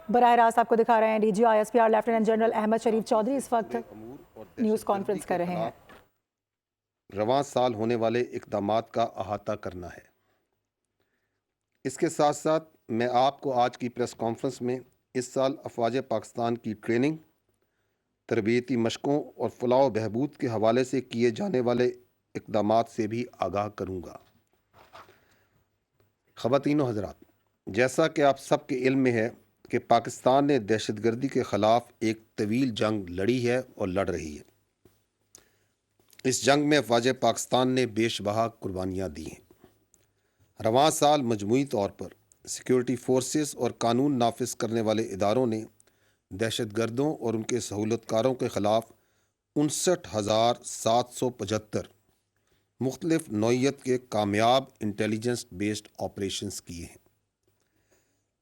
براہ راست آپ کو دکھا رہے ہیں D G I S P R lieutenant general Ahmed Sharif Chaudhry اس وقت نیوز کانفرنس کر رہے ہیں۔ رواں سال ہونے والے اقدامات کا احاطہ کرنا ہے۔ اس کے ساتھ ساتھ میں آپ کو آج کی پریس کانفرنس میں اس سال افواج پاکستان کی ٹریننگ، تربیتی مشقوں اور فلاح و بہبود کے حوالے سے کیے جانے والے اقدامات سے بھی آگاہ کروں گا۔ خواتین و حضرات، جیسا کہ آپ سب کے علم میں ہے کہ پاکستان نے دہشت گردی کے خلاف ایک طویل جنگ لڑی ہے اور لڑ رہی ہے۔ اس جنگ میں افواج پاکستان نے بیش بہا قربانیاں دی ہیں۔ رواں سال مجموعی طور پر سیکیورٹی فورسز اور قانون نافذ کرنے والے اداروں نے دہشت گردوں اور ان کے سہولت کاروں کے خلاف 59,775 مختلف نوعیت کے کامیاب انٹیلیجنس بیسڈ آپریشنز کیے ہیں۔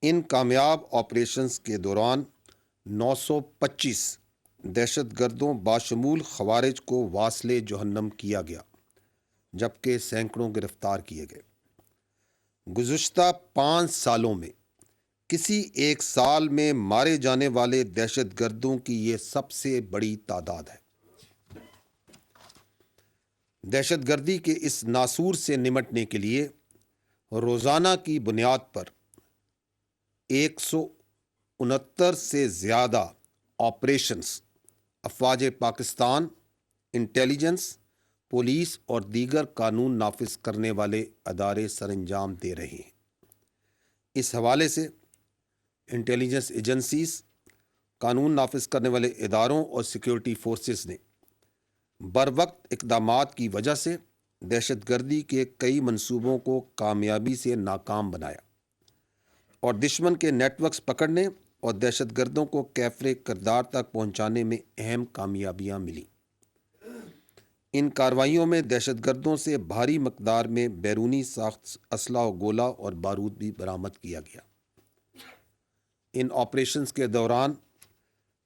ان کامیاب آپریشنز کے دوران 925 دہشت گردوں باشمول خوارج کو واصل جہنم کیا گیا، جبکہ سینکڑوں گرفتار کیے گئے۔ گزشتہ 5 سالوں میں کسی ایک سال میں مارے جانے والے دہشت گردوں کی یہ سب سے بڑی تعداد ہے۔ دہشت گردی کے اس ناسور سے نمٹنے کے لیے روزانہ کی بنیاد پر 169 سے زیادہ آپریشنز افواج پاکستان، انٹیلیجنس، پولیس اور دیگر قانون نافذ کرنے والے ادارے سر انجام دے رہے ہیں۔ اس حوالے سے انٹیلیجنس ایجنسیز، قانون نافذ کرنے والے اداروں اور سیکیورٹی فورسز نے بروقت اقدامات کی وجہ سے دہشت گردی کے کئی منصوبوں کو کامیابی سے ناکام بنایا اور دشمن کے نیٹ ورکس پکڑنے اور دہشت گردوں کو کیفر کردار تک پہنچانے میں اہم کامیابیاں ملیں۔ ان کارروائیوں میں دہشت گردوں سے بھاری مقدار میں بیرونی ساخت اسلحہ و گولہ اور بارود بھی برآمد کیا گیا۔ ان آپریشنز کے دوران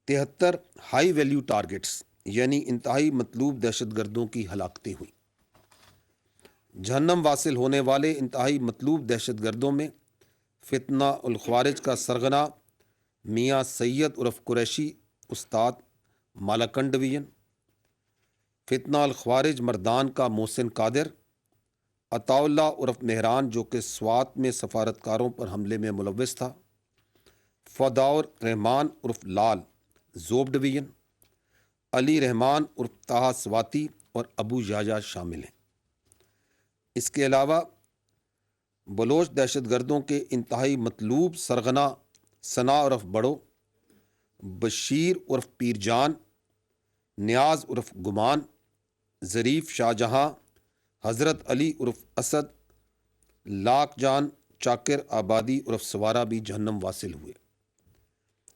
73 ہائی ویلیو ٹارگٹس یعنی انتہائی مطلوب دہشت گردوں کی ہلاکتیں ہوئیں۔ جہنم واصل ہونے والے انتہائی مطلوب دہشت گردوں میں فتنہ الخوارج کا سرغنہ میاں سید عرف قریشی استاد مالاکنڈ ڈویژن، فتنہ الخوارج مردان کا محسن قادر، عطا اللہ عرف مہران جو کہ سوات میں سفارتکاروں پر حملے میں ملوث تھا، فداور رحمان عرف لال زوب ڈویژن، علی رحمان عرف طاہا سواتی اور ابو یحییٰ شامل ہیں۔ اس کے علاوہ بلوچ دہشت گردوں کے انتہائی مطلوب سرغنہ ثنا عرف بڑو، بشیر عرف پیر جان، نیاز عرف گمان، ظریف شاہ جہاں، حضرت علی عرف اسد، لاکھ جان چاکر آبادی عرف سوارہ بھی جہنم واصل ہوئے۔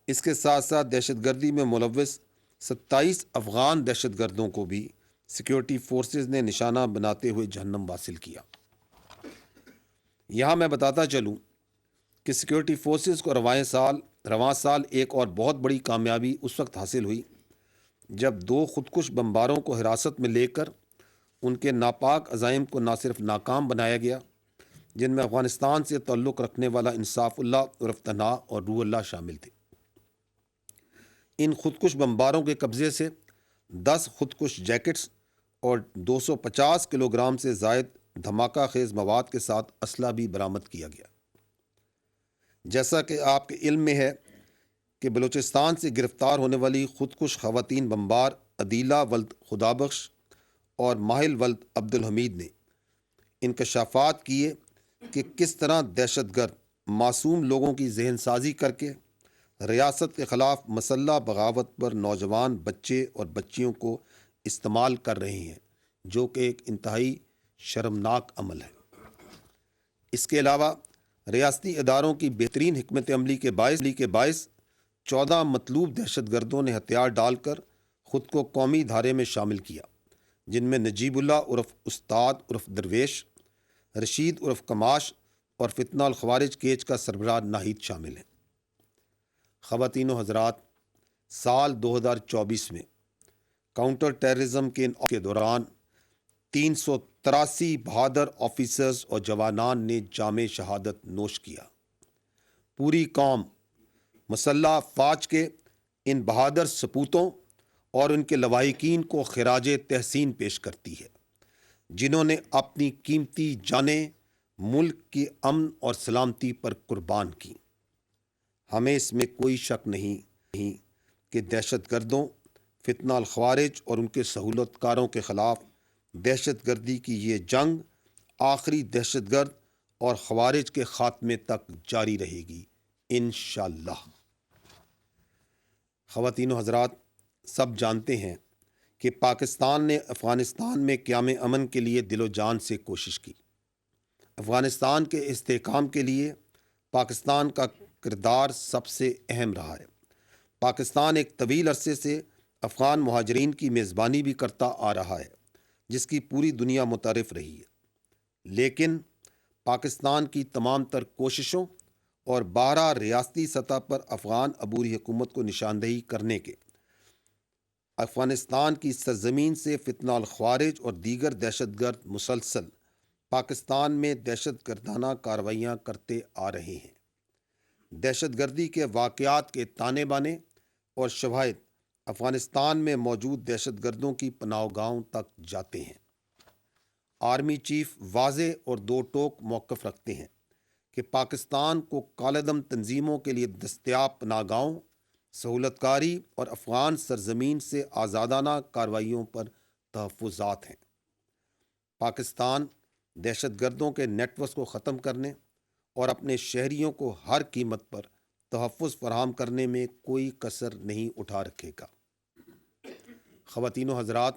اس کے ساتھ ساتھ دہشت گردی میں ملوث 27 افغان دہشت گردوں کو بھی سیکیورٹی فورسز نے نشانہ بناتے ہوئے جہنم واصل کیا۔ یہاں میں بتاتا چلوں کہ سیکیورٹی فورسز کو رواں سال ایک اور بہت بڑی کامیابی اس وقت حاصل ہوئی جب 2 خودکش بمباروں کو حراست میں لے کر ان کے ناپاک عزائم کو نہ صرف ناکام بنایا گیا، جن میں افغانستان سے تعلق رکھنے والا انصاف اللہ عرف تنہا اور روح اللہ شامل تھے۔ ان خودکش بمباروں کے قبضے سے 10 خودکش جیکٹس اور 250 کلو گرام سے زائد دھماکہ خیز مواد کے ساتھ اسلحہ بھی برآمد کیا گیا۔ جیسا کہ آپ کے علم میں ہے کہ بلوچستان سے گرفتار ہونے والی خودکش خواتین بمبار عدیلہ ولد خدابخش اور ماہل ولد عبدالحمید نے انکشافات کیے کہ کس طرح دہشت گرد معصوم لوگوں کی ذہن سازی کر کے ریاست کے خلاف مسلح بغاوت پر نوجوان بچے اور بچیوں کو استعمال کر رہے ہیں، جو کہ ایک انتہائی شرمناک عمل ہے۔ اس کے علاوہ ریاستی اداروں کی بہترین حکمت عملی کے باعث 14 مطلوب دہشت گردوں نے ہتھیار ڈال کر خود کو قومی دھارے میں شامل کیا، جن میں نجیب اللہ عرف استاد عرف درویش، رشید عرف کماش اور فتنہ الخوارج کیچ کا سربراہ ناہید شامل ہیں۔ خواتین و حضرات، سال 2024 میں کاؤنٹر ٹیررزم کے دوران 383 بہادر آفیسرز اور جوانان نے جام شہادت نوش کیا۔ پوری قوم مسلح افواج کے ان بہادر سپوتوں اور ان کے لواحقین کو خراج تحسین پیش کرتی ہے، جنہوں نے اپنی قیمتی جانیں ملک کی امن اور سلامتی پر قربان کی۔ ہمیں اس میں کوئی شک نہیں کہ دہشت گردوں، فتنہ الخوارج اور ان کے سہولت کاروں کے خلاف دہشت گردی کی یہ جنگ آخری دہشت گرد اور خوارج کے خاتمے تک جاری رہے گی انشاءاللہ۔ خواتین و حضرات، سب جانتے ہیں کہ پاکستان نے افغانستان میں قیام امن کے لیے دل و جان سے کوشش کی۔ افغانستان کے استحکام کے لیے پاکستان کا کردار سب سے اہم رہا ہے۔ پاکستان ایک طویل عرصے سے افغان مہاجرین کی میزبانی بھی کرتا آ رہا ہے، جس کی پوری دنیا متعارف رہی ہے، لیکن پاکستان کی تمام تر کوششوں اور 12 ریاستی سطح پر افغان عبوری حکومت کو نشاندہی کرنے کے افغانستان کی سرزمین سے فتنہ الخوارج اور دیگر دہشت گرد مسلسل پاکستان میں دہشت گردانہ کارروائیاں کرتے آ رہے ہیں۔ دہشت گردی کے واقعات کے تانے بانے اور شواہد افغانستان میں موجود دہشت گردوں کی پناہ گاہوں تک جاتے ہیں۔ آرمی چیف واضح اور دو ٹوک موقف رکھتے ہیں کہ پاکستان کو کالعدم تنظیموں کے لیے دستیاب پناہ گاہوں، سہولت کاری اور افغان سرزمین سے آزادانہ کارروائیوں پر تحفظات ہیں۔ پاکستان دہشت گردوں کے نیٹ ورکس کو ختم کرنے اور اپنے شہریوں کو ہر قیمت پر تحفظ فراہم کرنے میں کوئی کسر نہیں اٹھا رکھے گا۔ خواتین و حضرات،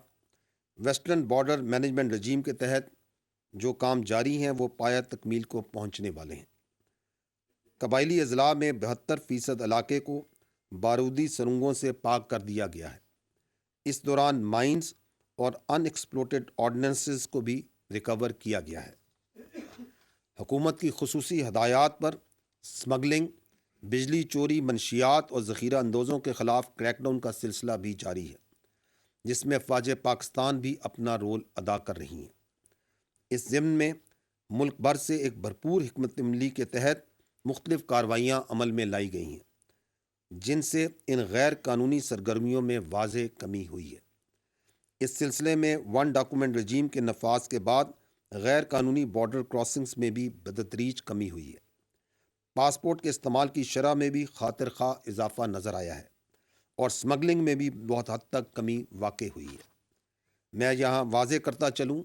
ویسٹرن بارڈر مینجمنٹ رجیم کے تحت جو کام جاری ہیں وہ پایہ تکمیل کو پہنچنے والے ہیں۔ قبائلی اضلاع میں 72% علاقے کو بارودی سرنگوں سے پاک کر دیا گیا ہے۔ اس دوران مائنز اور ان ایکسپلوٹڈ آرڈیننسز کو بھی ریکور کیا گیا ہے۔ حکومت کی خصوصی ہدایات پر سمگلنگ، بجلی چوری، منشیات اور ذخیرہ اندوزوں کے خلاف کریک ڈاؤن کا سلسلہ بھی جاری ہے، جس میں افواج پاکستان بھی اپنا رول ادا کر رہی ہیں۔ اس ضمن میں ملک بھر سے ایک بھرپور حکمت عملی کے تحت مختلف کارروائیاں عمل میں لائی گئی ہیں، جن سے ان غیر قانونی سرگرمیوں میں واضح کمی ہوئی ہے۔ اس سلسلے میں ون ڈاکومنٹ رجیم کے نفاذ کے بعد غیر قانونی بارڈر کراسنگز میں بھی بتدریج کمی ہوئی ہے۔ پاسپورٹ کے استعمال کی شرح میں بھی خاطر خواہ اضافہ نظر آیا ہے اور سمگلنگ میں بھی بہت حد تک کمی واقع ہوئی ہے۔ میں یہاں واضح کرتا چلوں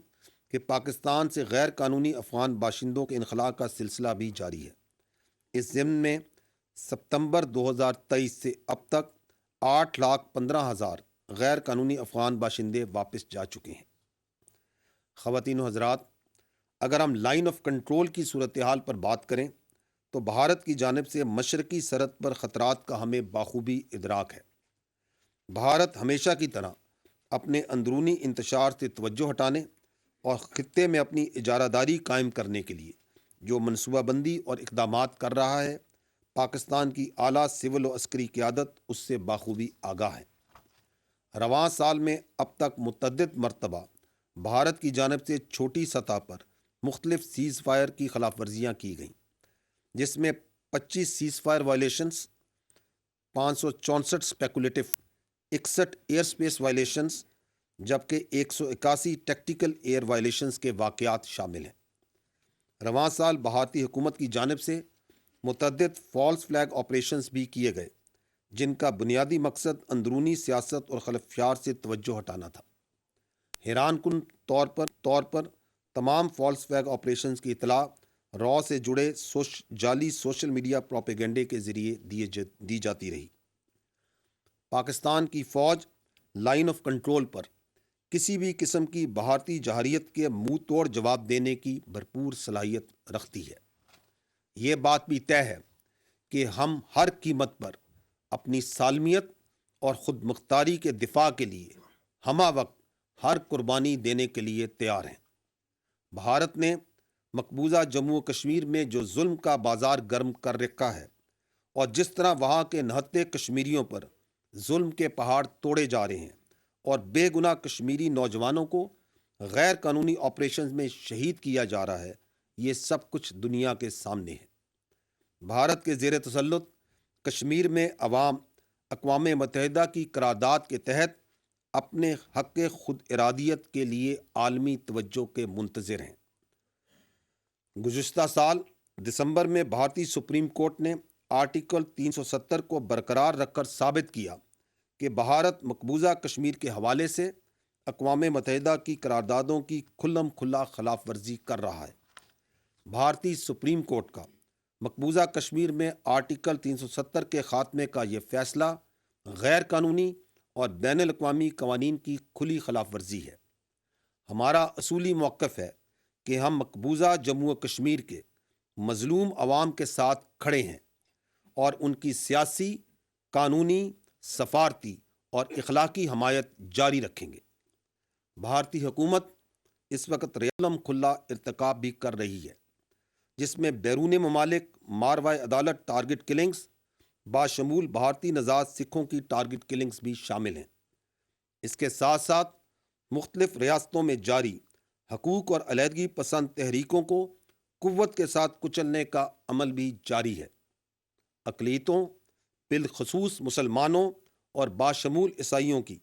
کہ پاکستان سے غیر قانونی افغان باشندوں کے انخلاء کا سلسلہ بھی جاری ہے۔ اس ضمن میں ستمبر 2023 سے اب تک 8,15,000 غیر قانونی افغان باشندے واپس جا چکے ہیں۔ خواتین و حضرات، اگر ہم لائن آف کنٹرول کی صورتحال پر بات کریں تو بھارت کی جانب سے مشرقی سرحد پر خطرات کا ہمیں بخوبی ادراک ہے۔ بھارت ہمیشہ کی طرح اپنے اندرونی انتشار سے توجہ ہٹانے اور خطے میں اپنی اجارہ داری قائم کرنے کے لیے جو منصوبہ بندی اور اقدامات کر رہا ہے، پاکستان کی اعلیٰ سول و عسکری قیادت اس سے بخوبی آگاہ ہے۔ رواں سال میں اب تک متعدد مرتبہ بھارت کی جانب سے چھوٹی سطح پر مختلف سیز فائر کی خلاف ورزیاں کی گئیں، جس میں 25 cease fire violations, 564 speculative, 61 air space violations, جبکہ 181 ٹیکٹیکل ایئر وائلیشنز کے واقعات شامل ہیں۔ رواں سال بھارتی حکومت کی جانب سے متعدد فالس فلیگ آپریشنز بھی کیے گئے، جن کا بنیادی مقصد اندرونی سیاست اور خلفشار سے توجہ ہٹانا تھا۔ حیران کن طور پر تمام فالس فلیگ آپریشنز کی اطلاع را سے جڑے جعلی سوشل میڈیا پروپیگنڈے کے ذریعے دی جاتی رہی۔ پاکستان کی فوج لائن آف کنٹرول پر کسی بھی قسم کی بھارتی جارحیت کے منہ توڑ جواب دینے کی بھرپور صلاحیت رکھتی ہے۔ یہ بات بھی طے ہے کہ ہم ہر قیمت پر اپنی سالمیت اور خود مختاری کے دفاع کے لیے ہمہ وقت ہر قربانی دینے کے لیے تیار ہیں۔ بھارت نے مقبوضہ جموں و کشمیر میں جو ظلم کا بازار گرم کر رکھا ہے اور جس طرح وہاں کے نہتے کشمیریوں پر ظلم کے پہاڑ توڑے جا رہے ہیں اور بے گناہ کشمیری نوجوانوں کو غیر قانونی آپریشنز میں شہید کیا جا رہا ہے، یہ سب کچھ دنیا کے سامنے ہے۔ بھارت کے زیر تسلط کشمیر میں عوام اقوام متحدہ کی قرارداد کے تحت اپنے حق خود ارادیت کے لیے عالمی توجہ کے منتظر ہیں۔ گزشتہ سال دسمبر میں بھارتی سپریم کورٹ نے آرٹیکل 370 کو برقرار رکھ کر ثابت کیا کہ بھارت مقبوضہ کشمیر کے حوالے سے اقوام متحدہ کی قراردادوں کی کھلم کھلا خلاف ورزی کر رہا ہے۔ بھارتی سپریم کورٹ کا مقبوضہ کشمیر میں آرٹیکل 370 کے خاتمے کا یہ فیصلہ غیر قانونی اور بین الاقوامی قوانین کی کھلی خلاف ورزی ہے۔ ہمارا اصولی موقف ہے کہ ہم مقبوضہ جموں و کشمیر کے مظلوم عوام کے ساتھ کھڑے ہیں اور ان کی سیاسی، قانونی، سفارتی اور اخلاقی حمایت جاری رکھیں گے۔ بھارتی حکومت اس وقت ریلم کھلا ارتکاب بھی کر رہی ہے، جس میں بیرون ممالک ماروائے عدالت ٹارگٹ کلنگز باشمول بھارتی نژاد سکھوں کی ٹارگٹ کلنگز بھی شامل ہیں۔ اس کے ساتھ ساتھ مختلف ریاستوں میں جاری حقوق اور علیحدگی پسند تحریکوں کو قوت کے ساتھ کچلنے کا عمل بھی جاری ہے۔ اقلیتوں، بالخصوص مسلمانوں اور باشمول عیسائیوں کی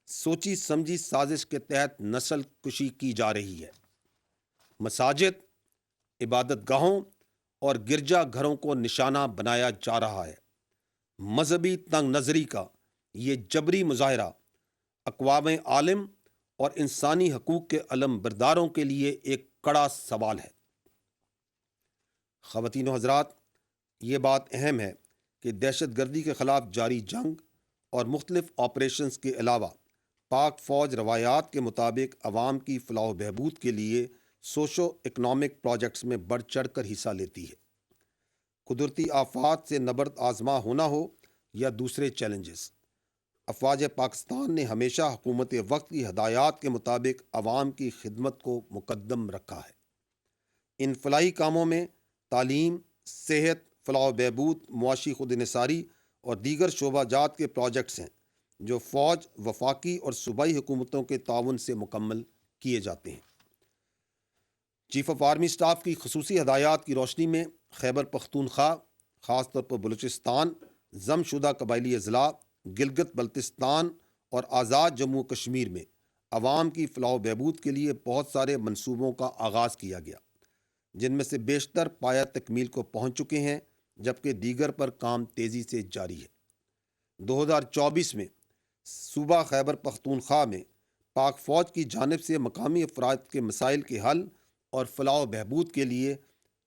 سوچی سمجھی سازش کے تحت نسل کشی کی جا رہی ہے۔ مساجد، عبادت گاہوں اور گرجا گھروں کو نشانہ بنایا جا رہا ہے۔ مذہبی تنگ نظری کا یہ جبری مظاہرہ اقوام عالم اور انسانی حقوق کے علم برداروں کے لیے ایک کڑا سوال ہے۔ خواتین و حضرات، یہ بات اہم ہے کہ دہشت گردی کے خلاف جاری جنگ اور مختلف آپریشنز کے علاوہ پاک فوج روایات کے مطابق عوام کی فلاح و بہبود کے لیے سوشو اکنامک پروجیکٹس میں بڑھ چڑھ کر حصہ لیتی ہے۔ قدرتی آفات سے نبرد آزما ہونا ہو یا دوسرے چیلنجز، افواج پاکستان نے ہمیشہ حکومت وقت کی ہدایات کے مطابق عوام کی خدمت کو مقدم رکھا ہے۔ ان فلاحی کاموں میں تعلیم، صحت، فلاح و بہبود، معاشی خود انحصاری اور دیگر شعبہ جات کے پروجیکٹس ہیں جو فوج، وفاقی اور صوبائی حکومتوں کے تعاون سے مکمل کیے جاتے ہیں۔ چیف آف آرمی اسٹاف کی خصوصی ہدایات کی روشنی میں خیبر پختونخوا، خاص طور پر بلوچستان، ضم شدہ قبائلی اضلاع، گلگت بلتستان اور آزاد جموں و کشمیر میں عوام کی فلاح و بہبود کے لیے بہت سارے منصوبوں کا آغاز کیا گیا، جن میں سے بیشتر پایہ تکمیل کو پہنچ چکے ہیں، جبکہ دیگر پر کام تیزی سے جاری ہے۔ 2024 میں صوبہ خیبر پختونخوا میں پاک فوج کی جانب سے مقامی افراد کے مسائل کے حل اور فلاح و بہبود کے لیے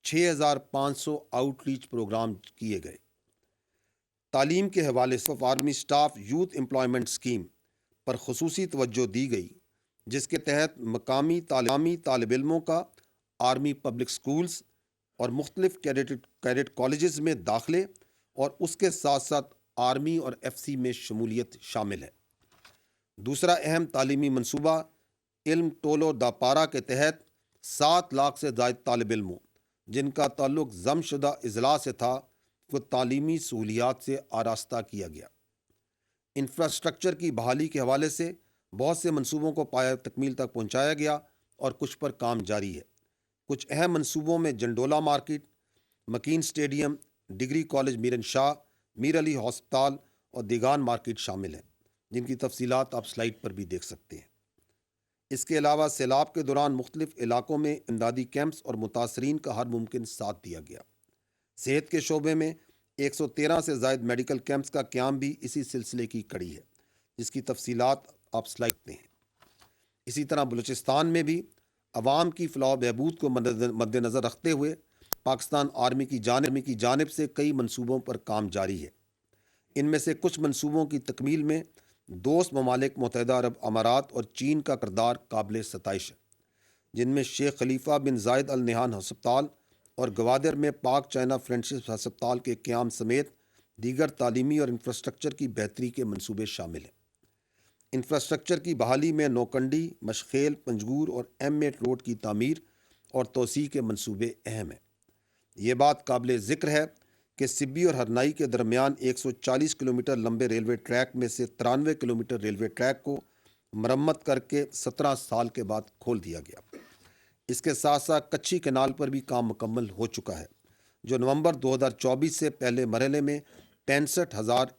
6500 آؤٹ ریچ پروگرام کیے گئے۔ تعلیم کے حوالے سے army staff youth employment scheme پر خصوصی توجہ دی گئی، جس کے تحت مقامی طالب علموں کا آرمی پبلک سکولز اور مختلف کیڈٹ کالجز میں داخلے اور اس کے ساتھ ساتھ آرمی اور ایف سی میں شمولیت شامل ہے۔ دوسرا اہم تعلیمی منصوبہ علم ٹولو دا پارا کے تحت 7 لاکھ سے زائد طالب علموں جن کا تعلق ضم شدہ اضلاع سے تھا کو تعلیمی سہولیات سے آراستہ کیا گیا۔ انفراسٹرکچر کی بحالی کے حوالے سے بہت سے منصوبوں کو پایہ تکمیل تک پہنچایا گیا اور کچھ پر کام جاری ہے۔ کچھ اہم منصوبوں میں جنڈولا مارکیٹ، مکین اسٹیڈیم، ڈگری کالج میرن شاہ، میر علی ہسپتال اور دیگان مارکیٹ شامل ہیں، جن کی تفصیلات آپ سلائیڈ پر بھی دیکھ سکتے ہیں۔ اس کے علاوہ سیلاب کے دوران مختلف علاقوں میں امدادی کیمپس اور متاثرین کا ہر ممکن ساتھ دیا گیا۔ صحت کے شعبے میں 113 سے زائد میڈیکل کیمپس کا قیام بھی اسی سلسلے کی کڑی ہے، جس کی تفصیلات آپ سلائیڈ پہ ہیں۔ اسی طرح بلوچستان میں بھی عوام کی فلاح و بہبود کو مد نظر رکھتے ہوئے پاکستان آرمی کی جانب سے کئی منصوبوں پر کام جاری ہے۔ ان میں سے کچھ منصوبوں کی تکمیل میں دوست ممالک متحدہ عرب امارات اور چین کا کردار قابل ستائش ہے، جن میں شیخ خلیفہ بن زائد ال نہیان ہسپتال اور گوادر میں پاک چائنا فرینڈشپ ہسپتال کے قیام سمیت دیگر تعلیمی اور انفراسٹرکچر کی بہتری کے منصوبے شامل ہیں۔ انفراسٹرکچر کی بحالی میں نوکنڈی، مشخیل، پنجگور اور M8 روڈ کی تعمیر اور توسیع کے منصوبے اہم ہیں۔ یہ بات قابل ذکر ہے کہ سبی اور ہرنائی کے درمیان 140 کلومیٹر لمبے ریلوے ٹریک میں سے 93 کلومیٹر ریلوے ٹریک کو مرمت کر کے 17 سال کے بعد کھول دیا گیا۔ اس کے ساتھ ساتھ کچھی کینال پر بھی کام مکمل ہو چکا ہے، جو نومبر 2024 سے پہلے مرحلے میں 63,000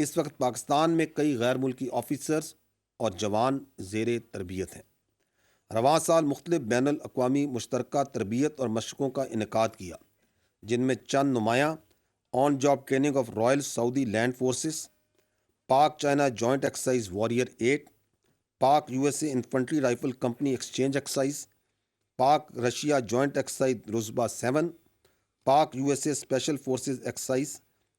اس وقت پاکستان میں کئی غیر ملکی آفیسرز اور جوان زیر تربیت ہیں۔ رواں سال مختلف بین الاقوامی مشترکہ تربیت اور مشقوں کا انعقاد کیا، جن میں چند نمایاں on job training of royal Saudi land forces, Pak China joint exercise warrior 8، Pak U S A infantry rifle company exchange exercise, Pak Russia joint exercise رزبہ 7، Pak U S A special forces exercise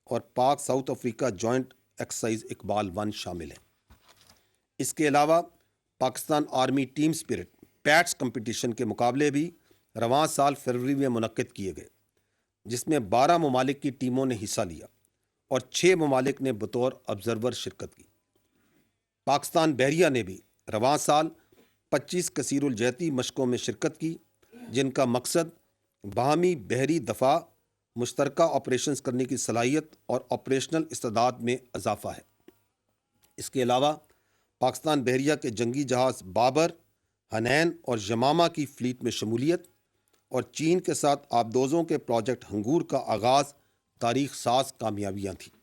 اور Pak South Africa joint exercise Iqbal 1 شامل ہیں۔ اس کے علاوہ Pakistan army team spirit PATS competition کے مقابلے بھی رواں سال فروری میں منعقد کیے گئے، جس میں 12 ممالک کی ٹیموں نے حصہ لیا اور 6 ممالک نے بطور آبزرور شرکت کی۔ پاکستان بحریہ نے بھی رواں سال 25 کثیر الجہتی مشقوں میں شرکت کی، جن کا مقصد باہمی بحری دفاع، مشترکہ آپریشنز کرنے کی صلاحیت اور آپریشنل استعداد میں اضافہ ہے۔ اس کے علاوہ پاکستان بحریہ کے جنگی جہاز بابر، حنین اور یمامہ کی فلیٹ میں شمولیت اور چین کے ساتھ آبدوزوں کے پروجیکٹ ہنگور کا آغاز تاریخ ساز کامیابیاں تھیں۔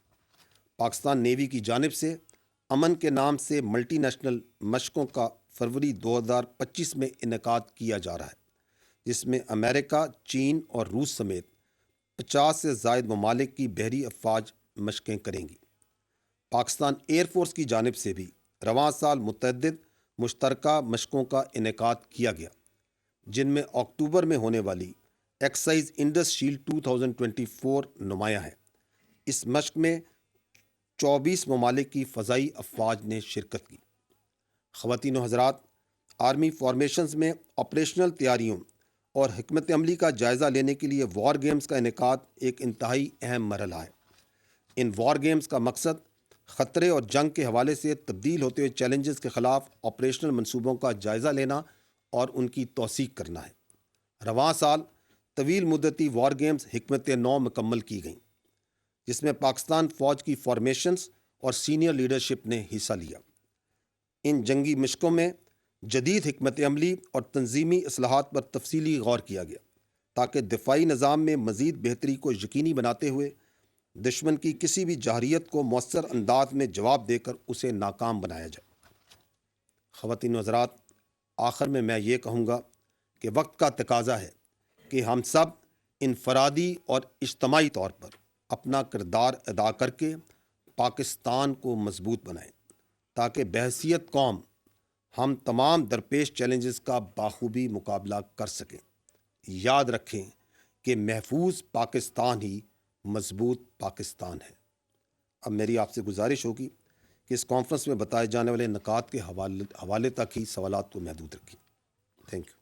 پاکستان نیوی کی جانب سے امن کے نام سے ملٹی نیشنل مشقوں کا فروری 2025 میں انعقاد کیا جا رہا ہے، جس میں امریکہ، چین اور روس سمیت 50 سے زائد ممالک کی بحری افواج مشقیں کریں گی۔ پاکستان ایئر فورس کی جانب سے بھی رواں سال متعدد مشترکہ مشقوں کا انعقاد کیا گیا، جن میں اکتوبر میں ہونے والی ایکسرسائز انڈس شیلڈ 2024 نمایاں ہے۔ اس مشق میں 24 ممالک کی فضائی افواج نے شرکت کی۔ خواتین و حضرات، آرمی فارمیشنز میں آپریشنل تیاریوں اور حکمت عملی کا جائزہ لینے کے لیے وار گیمز کا انعقاد ایک انتہائی اہم مرحلہ ہے۔ ان وار گیمز کا مقصد خطرے اور جنگ کے حوالے سے تبدیل ہوتے ہوئے چیلنجز کے خلاف آپریشنل منصوبوں کا جائزہ لینا اور ان کی توثیق کرنا ہے۔ رواں سال طویل مدتی وار گیمز حکمت نو مکمل کی گئیں، جس میں پاکستان فوج کی فارمیشنز اور سینئر لیڈرشپ نے حصہ لیا۔ ان جنگی مشقوں میں جدید حکمت عملی اور تنظیمی اصلاحات پر تفصیلی غور کیا گیا، تاکہ دفاعی نظام میں مزید بہتری کو یقینی بناتے ہوئے دشمن کی کسی بھی جارحیت کو مؤثر انداز میں جواب دے کر اسے ناکام بنایا جائے۔ خواتین و حضرات، آخر میں یہ کہوں گا کہ وقت کا تقاضا ہے کہ ہم سب انفرادی اور اجتماعی طور پر اپنا کردار ادا کر کے پاکستان کو مضبوط بنائیں، تاکہ بحیثیت قوم ہم تمام درپیش چیلنجز کا بخوبی مقابلہ کر سکیں۔ یاد رکھیں کہ محفوظ پاکستان ہی مضبوط پاکستان ہے۔ اب میری آپ سے گزارش ہوگی کہ اس کانفرنس میں بتائے جانے والے نکات کے حوالے تک ہی سوالات کو محدود رکھیں۔ Thank you.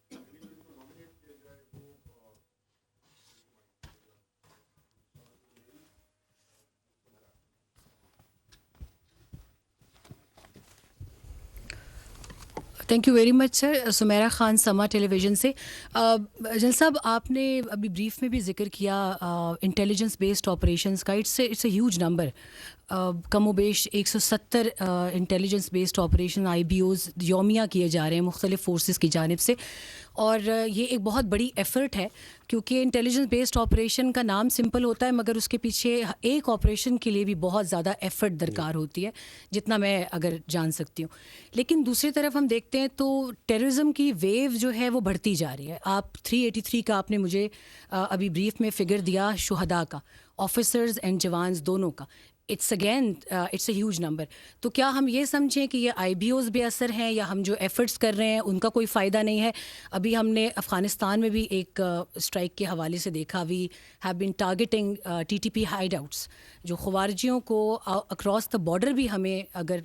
Thank you very much sir. Sameera Khan, Samaa tele vision سے۔ جن صاحب، آپ نے ابھی بریف میں بھی ذکر کیا انٹیلیجنس بیسڈ آپریشنس کا۔ It's a huge number. کم و بیش 170 انٹیلیجنس بیسڈ آپریشن IBOs یومیہ کیے جا رہے ہیں مختلف فورسز کی جانب سے، اور یہ ایک بہت بڑی ایفرٹ ہے، کیونکہ انٹیلیجنس بیسڈ آپریشن کا نام سمپل ہوتا ہے، مگر اس کے پیچھے ایک آپریشن کے لیے بھی بہت زیادہ ایفرٹ درکار ہوتی ہے، جتنا میں اگر جان سکتی ہوں۔ لیکن دوسری طرف ہم دیکھتے ہیں تو ٹیررزم کی ویو جو ہے وہ بڑھتی جا رہی ہے۔ آپ 383 کا آپ نے مجھے ابھی بریف میں فگر دیا شہداء کا، آفیسرز اینڈ جوانز دونوں کا۔ It's a huge number. تو کیا ہم یہ سمجھیں کہ یہ IBOs بے اثر ہیں، یا ہم جو ایفرٹس کر رہے ہیں ان کا کوئی فائدہ نہیں ہے؟ ابھی ہم نے افغانستان میں بھی ایک اسٹرائک کے حوالے سے دیکھا، we have been targeting TTP hideouts, جو خوارجیوں کو اکراس دا بارڈر بھی ہمیں اگر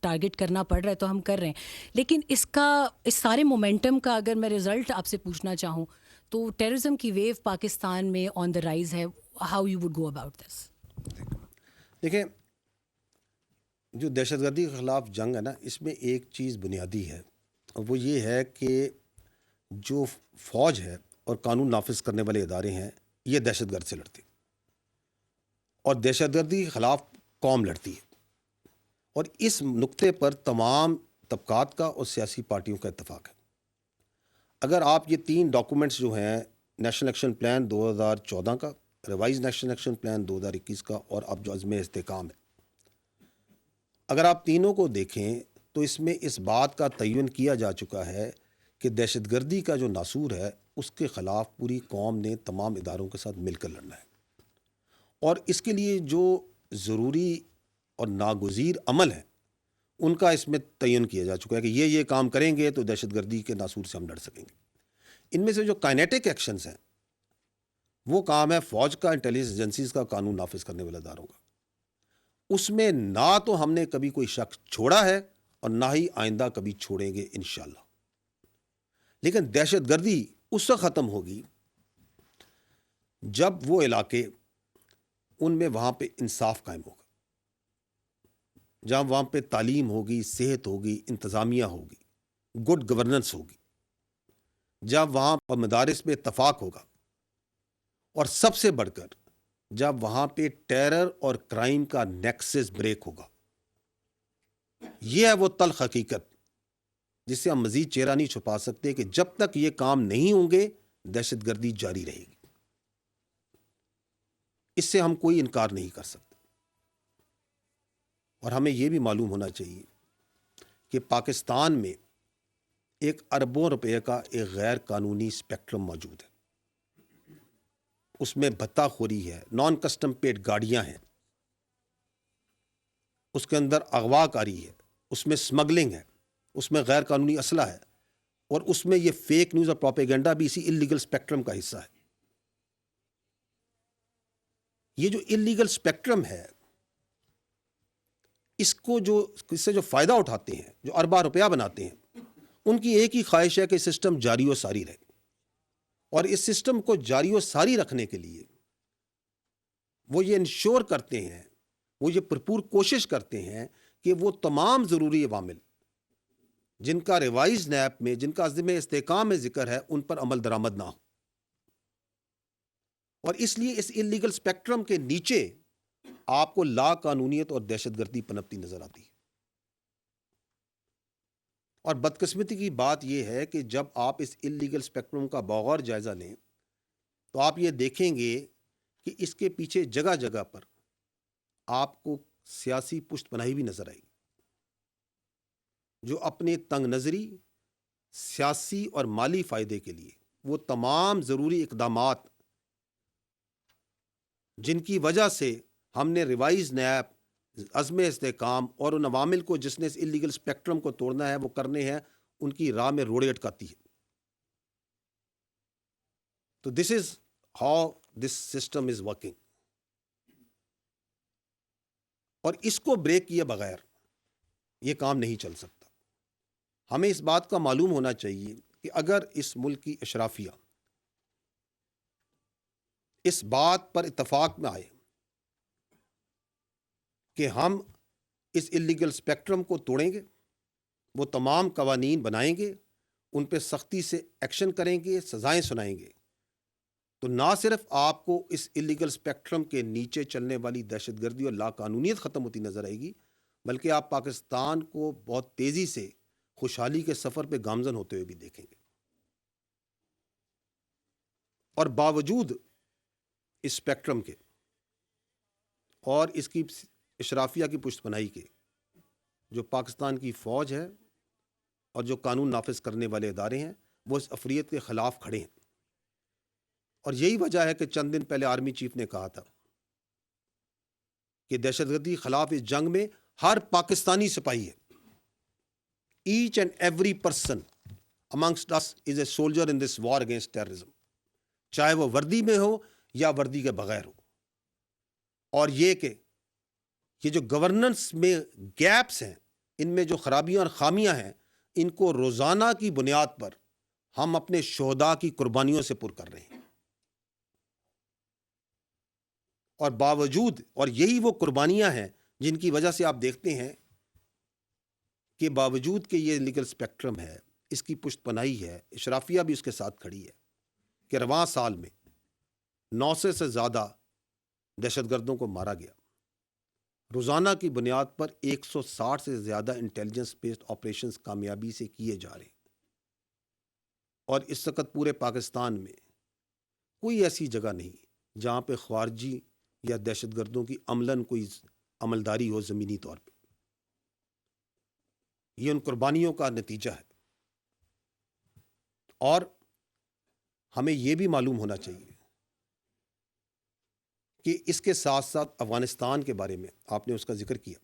ٹارگیٹ کرنا پڑ رہا ہے تو ہم کر رہے ہیں۔ لیکن اس سارے مومنٹم کا اگر میں رزلٹ آپ سے پوچھنا چاہوں تو ٹیررزم کی ویو پاکستان میں آن دا رائز ہے۔ How you would go about this? دیکھیں، جو دہشت گردی کے خلاف جنگ ہے نا، اس میں ایک چیز بنیادی ہے، اور وہ یہ ہے کہ جو فوج ہے اور قانون نافذ کرنے والے ادارے ہیں، یہ دہشت گرد سے لڑتے، اور دہشت گردی کے خلاف قوم لڑتی ہے، اور اس نقطے پر تمام طبقات کا اور سیاسی پارٹیوں کا اتفاق ہے۔ اگر آپ یہ 3 ڈاکومنٹس جو ہیں، نیشنل ایکشن پلان 2014 کا، ریوائز نیشنل ایکشن پلان 2021 کا، اور اب جو عزم استحکام ہے، اگر آپ تینوں کو دیکھیں تو اس میں اس بات کا تعین کیا جا چکا ہے کہ دہشت گردی کا جو ناسور ہے اس کے خلاف پوری قوم نے تمام اداروں کے ساتھ مل کر لڑنا ہے، اور اس کے لیے جو ضروری اور ناگزیر عمل ہیں ان کا اس میں تعین کیا جا چکا ہے کہ یہ کام کریں گے تو دہشت گردی کے ناسور سے ہم لڑ سکیں گے۔ ان میں سے جو کائنیٹک ایکشنز ہیں وہ کام ہے فوج کا، انٹیلیجنس ایجنسیز کا، قانون نافذ کرنے والے اداروں کا۔ اس میں نہ تو ہم نے کبھی کوئی شخص چھوڑا ہے اور نہ ہی آئندہ کبھی چھوڑیں گے انشاءاللہ۔ لیکن دہشت گردی اس وقت ختم ہوگی جب وہ علاقے ان میں وہاں پہ انصاف قائم ہوگا، جہاں وہاں پہ تعلیم ہوگی، صحت ہوگی، انتظامیہ ہوگی، گڈ گورننس ہوگی، جب وہاں پر مدارس میں اتفاق ہوگا، اور سب سے بڑھ کر جب وہاں پہ ٹیرر اور کرائم کا نیکسس بریک ہوگا۔ یہ ہے وہ تلخ حقیقت جس سے ہم مزید چہرہ نہیں چھپا سکتے کہ جب تک یہ کام نہیں ہوں گے دہشت گردی جاری رہے گی، اس سے ہم کوئی انکار نہیں کر سکتے۔ اور ہمیں یہ بھی معلوم ہونا چاہیے کہ پاکستان میں ایک اربوں روپے کا ایک غیر قانونی اسپیکٹرم موجود ہے، اس میں بھتہ خوری ہے، نان کسٹم پیڈ گاڑیاں ہیں، اس کے اندر اغوا کاری ہے، اس میں سمگلنگ ہے، اس میں غیر قانونی اسلحہ ہے، اور اس میں یہ فیک نیوز اور پروپیگنڈا بھی اسی انلیگل اسپیکٹرم کا حصہ ہے۔ یہ جو انلیگل اسپیکٹرم ہے اس سے جو فائدہ اٹھاتے ہیں، جو ارباں روپیہ بناتے ہیں، ان کی ایک ہی خواہش ہے کہ سسٹم جاری و ساری رہے، اور اس سسٹم کو جاری و ساری رکھنے کے لیے وہ یہ انشور کرتے ہیں، وہ یہ بھرپور کوشش کرتے ہیں کہ وہ تمام ضروری عوامل جن کا ریوائز نیب میں، جن کا عزم استحکام میں ذکر ہے، ان پر عمل درآمد نہ ہو۔ اور اس لیے اس انلیگل اسپیکٹرم کے نیچے آپ کو لا قانونیت اور دہشت گردی پنپتی نظر آتی ہے۔ اور بدقسمتی کی بات یہ ہے کہ جب آپ اس انلیگل اسپیکٹرم کا بغور جائزہ لیں تو آپ یہ دیکھیں گے کہ اس کے پیچھے جگہ جگہ پر آپ کو سیاسی پشت پناہی بھی نظر آئے گی، جو اپنے تنگ نظری، سیاسی اور مالی فائدے کے لیے وہ تمام ضروری اقدامات جن کی وجہ سے ہم نے ریوائز نیب، عزم استحکام اور ان عوامل کو جس نے اس انلیگل اسپیکٹرم کو توڑنا ہے وہ کرنے ہیں، ان کی راہ میں روڑے اٹکاتی ہے۔ تو this is how this system is working, اور اس کو بریک کیے بغیر یہ کام نہیں چل سکتا۔ ہمیں اس بات کا معلوم ہونا چاہیے کہ اگر اس ملک کی اشرافیہ اس بات پر اتفاق میں آئے کہ ہم اس انلیگل اسپیکٹرم کو توڑیں گے، وہ تمام قوانین بنائیں گے، ان پہ سختی سے ایکشن کریں گے، سزائیں سنائیں گے، تو نہ صرف آپ کو اس انلیگل اسپیکٹرم کے نیچے چلنے والی دہشت گردی اور لا قانونیت ختم ہوتی نظر آئے گی، بلکہ آپ پاکستان کو بہت تیزی سے خوشحالی کے سفر پہ گامزن ہوتے ہوئے بھی دیکھیں گے۔ اور باوجود اس اسپیکٹرم کے اور اس کی اشرافیہ کی پشت پناہی کے، جو پاکستان کی فوج ہے اور جو قانون نافذ کرنے والے ادارے ہیں وہ اس افریت کے خلاف کھڑے ہیں۔ اور یہی وجہ ہے کہ چند دن پہلے آرمی چیف نے کہا تھا کہ دہشت گردی خلاف اس جنگ میں ہر پاکستانی سپاہی ہے، each and every person amongst us is a soldier in this war against terrorism، چاہے وہ وردی میں ہو یا وردی کے بغیر ہو۔ اور یہ کہ یہ جو گورننس میں گیپس ہیں، ان میں جو خرابیاں اور خامیاں ہیں، ان کو روزانہ کی بنیاد پر ہم اپنے شہداء کی قربانیوں سے پر کر رہے ہیں۔ اور باوجود، اور یہی وہ قربانیاں ہیں جن کی وجہ سے آپ دیکھتے ہیں کہ باوجود کہ یہ لیگل اسپیکٹرم ہے، اس کی پشت پناہی ہے، اشرافیہ بھی اس کے ساتھ کھڑی ہے، کہ رواں سال میں 900 سے زیادہ دہشت گردوں کو مارا گیا، روزانہ کی بنیاد پر 160 سے زیادہ انٹیلیجنس بیسڈ آپریشنز کامیابی سے کیے جا رہے ہیں۔ اور اس وقت پورے پاکستان میں کوئی ایسی جگہ نہیں جہاں پہ خارجی یا دہشت گردوں کی عملاً کوئی عملداری ہو زمینی طور پہ۔ یہ ان قربانیوں کا نتیجہ ہے. اور ہمیں یہ بھی معلوم ہونا چاہیے کہ اس کے ساتھ ساتھ افغانستان کے بارے میں آپ نے اس کا ذکر کیا،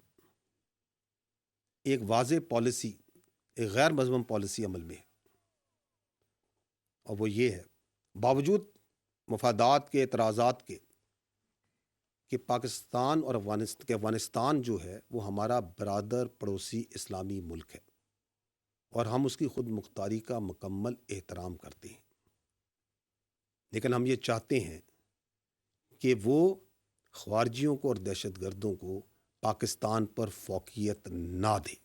ایک واضح پالیسی، ایک غیر مضمون پالیسی عمل میں ہے، اور وہ یہ ہے باوجود مفادات کے، اعتراضات کے، کہ پاکستان اور افغانستان جو ہے وہ ہمارا برادر پڑوسی اسلامی ملک ہے اور ہم اس کی خود مختاری کا مکمل احترام کرتے ہیں، لیکن ہم یہ چاہتے ہیں کہ وہ خارجیوں کو اور دہشت گردوں کو پاکستان پر فوقیت نہ دے.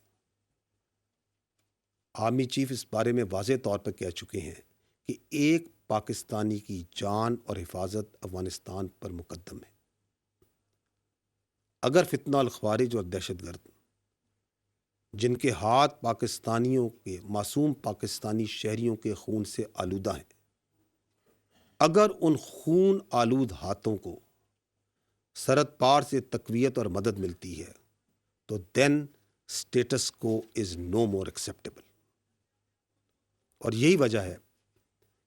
آرمی چیف اس بارے میں واضح طور پر کہہ چکے ہیں کہ ایک پاکستانی کی جان اور حفاظت افغانستان پر مقدم ہے. اگر فتنہ الخوارج اور دہشت گرد جن کے ہاتھ پاکستانیوں کے، معصوم پاکستانی شہریوں کے خون سے آلودہ ہیں، اگر ان خون آلود ہاتھوں کو سرحد پار سے تقویت اور مدد ملتی ہے تو دین اسٹیٹس کو از نو مور ایکسیپٹیبل. اور یہی وجہ ہے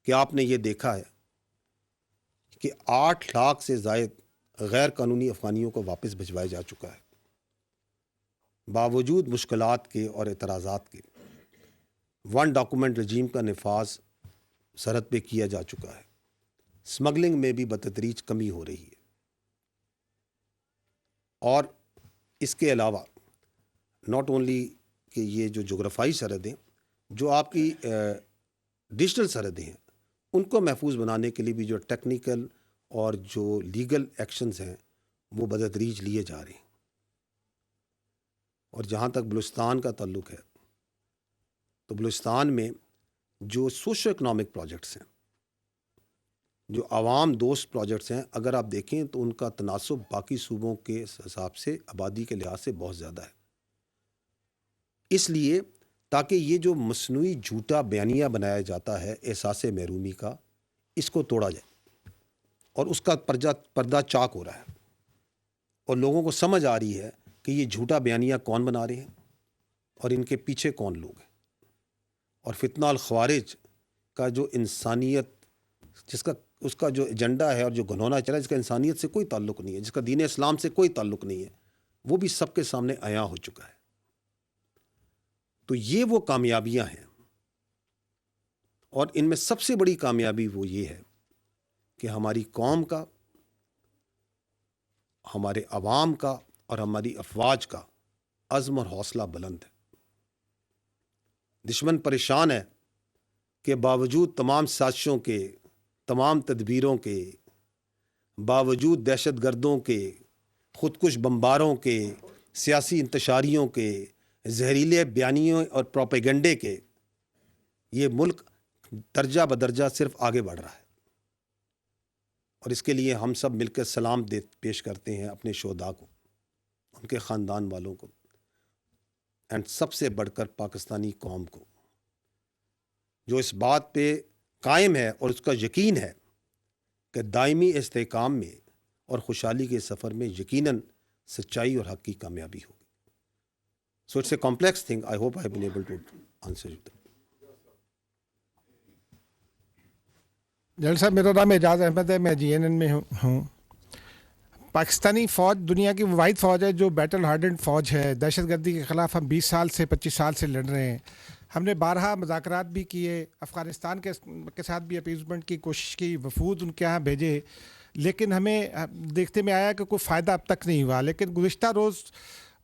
کہ آپ نے یہ دیکھا ہے کہ 8 لاکھ سے زائد غیر قانونی افغانیوں کو واپس بھجوایا جا چکا ہے، باوجود مشکلات کے اور اعتراضات کے. 1 ڈاکومنٹ رجیم کا نفاذ سرحد پہ کیا جا چکا ہے. اسمگلنگ میں بھی بتدریج کمی ہو رہی ہے. اور اس کے علاوہ ناٹ اونلی کہ یہ جو جغرافائی سرحدیں، جو آپ کی ڈیجیٹل سرحدیں ہیں، ان کو محفوظ بنانے کے لیے بھی جو ٹیکنیکل اور جو لیگل ایکشنز ہیں وہ بتدریج لیے جا رہے ہیں. اور جہاں تک بلوچستان کا تعلق ہے تو بلوچستان میں جو سوشو اکنامک پروجیکٹس ہیں، جو عوام دوست پروجیکٹس ہیں، اگر آپ دیکھیں تو ان کا تناسب باقی صوبوں کے حساب سے آبادی کے لحاظ سے بہت زیادہ ہے. اس لیے تاکہ یہ جو مصنوعی جھوٹا بیانیہ بنایا جاتا ہے احساس محرومی کا، اس کو توڑا جائے. اور اس کا پردہ چاک ہو رہا ہے اور لوگوں کو سمجھ آ رہی ہے کہ یہ جھوٹا بیانیہ کون بنا رہے ہیں اور ان کے پیچھے کون لوگ ہیں. اور فتنہ الخوارج کا جو انسانیت، اس کا جو ایجنڈا ہے اور جو گھنونا چلا ہے، جس کا انسانیت سے کوئی تعلق نہیں ہے، جس کا دین اسلام سے کوئی تعلق نہیں ہے، وہ بھی سب کے سامنے عیاں ہو چکا ہے. تو یہ وہ کامیابیاں ہیں، اور ان میں سب سے بڑی کامیابی وہ یہ ہے کہ ہماری قوم کا، ہمارے عوام کا اور ہماری افواج کا عزم اور حوصلہ بلند ہے. دشمن پریشان ہے کہ باوجود تمام سازشوں کے، تمام تدبیروں کے، باوجود دہشت گردوں کے، خودکش بمباروں کے، سیاسی انتشاریوں کے، زہریلے بیانیوں اور پروپیگنڈے کے، یہ ملک درجہ بدرجہ صرف آگے بڑھ رہا ہے. اور اس کے لیے ہم سب مل کر سلام پیش کرتے ہیں اپنے شہداء کو، ان کے خاندان والوں کو، اینڈ سب سے بڑھ کر پاکستانی قوم کو، جو اس بات پہ قائم ہے اور اس کا یقین ہے کہ دائمی استحکام میں اور خوشحالی کے سفر میں یقیناً سچائی اور حق کی کامیابی ہوگی. So it's a complex thing. I hope I have been able to answer you. General صاحب، میرا نام اعجاز احمد ہے، میں GNN میں ہوں. پاکستانی فوج دنیا کی واحد فوج ہے جو بیٹل ہارڈنڈ فوج ہے. دہشت گردی کے خلاف ہم 20 سال سے 25 سال سے لڑ رہے ہیں. ہم نے بارہا مذاکرات بھی کیے، افغانستان کے ساتھ بھی اپیزمنٹ کی کوشش کی، وفود ان کے ہاں بھیجے، لیکن ہمیں دیکھتے میں آیا کہ کوئی فائدہ اب تک نہیں ہوا. لیکن گزشتہ روز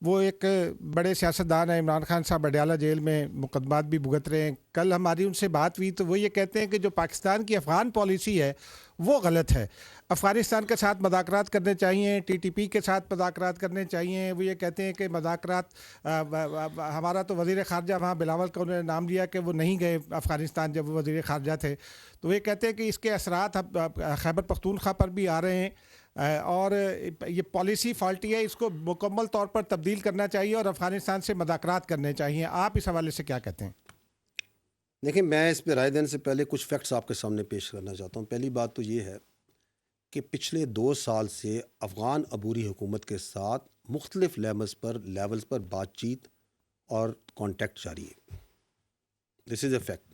وہ ایک بڑے سیاستدان ہیں، عمران خان صاحب اڈیالہ جیل میں مقدمات بھی بھگت رہے ہیں. کل ہماری ان سے بات ہوئی تو وہ یہ کہتے ہیں کہ جو پاکستان کی افغان پالیسی ہے وہ غلط ہے. افغانستان کے ساتھ مذاکرات کرنے چاہیے، TTP کے ساتھ مذاکرات کرنے چاہیے. وہ یہ کہتے ہیں کہ مذاکرات، ہمارا تو وزیر خارجہ وہاں بلاول کا انہوں نے نام لیا کہ وہ نہیں گئے افغانستان جب وہ وزیر خارجہ تھے. تو وہ کہتے ہیں کہ اس کے اثرات خیبر پختونخوا پر بھی آ رہے ہیں اور یہ پالیسی فالٹی ہے، اس کو مکمل طور پر تبدیل کرنا چاہیے اور افغانستان سے مذاکرات کرنے چاہیے. آپ اس حوالے سے کیا کہتے ہیں؟ دیکھیں، میں اس پہ رائے دینے سے پہلے کچھ فیکٹس آپ کے سامنے پیش کرنا چاہتا ہوں. پہلی بات تو یہ ہے کہ پچھلے 2 سال سے افغان عبوری حکومت کے ساتھ مختلف لیولز پر بات چیت اور کانٹیکٹ جاری ہے. دس از اے فیکٹ.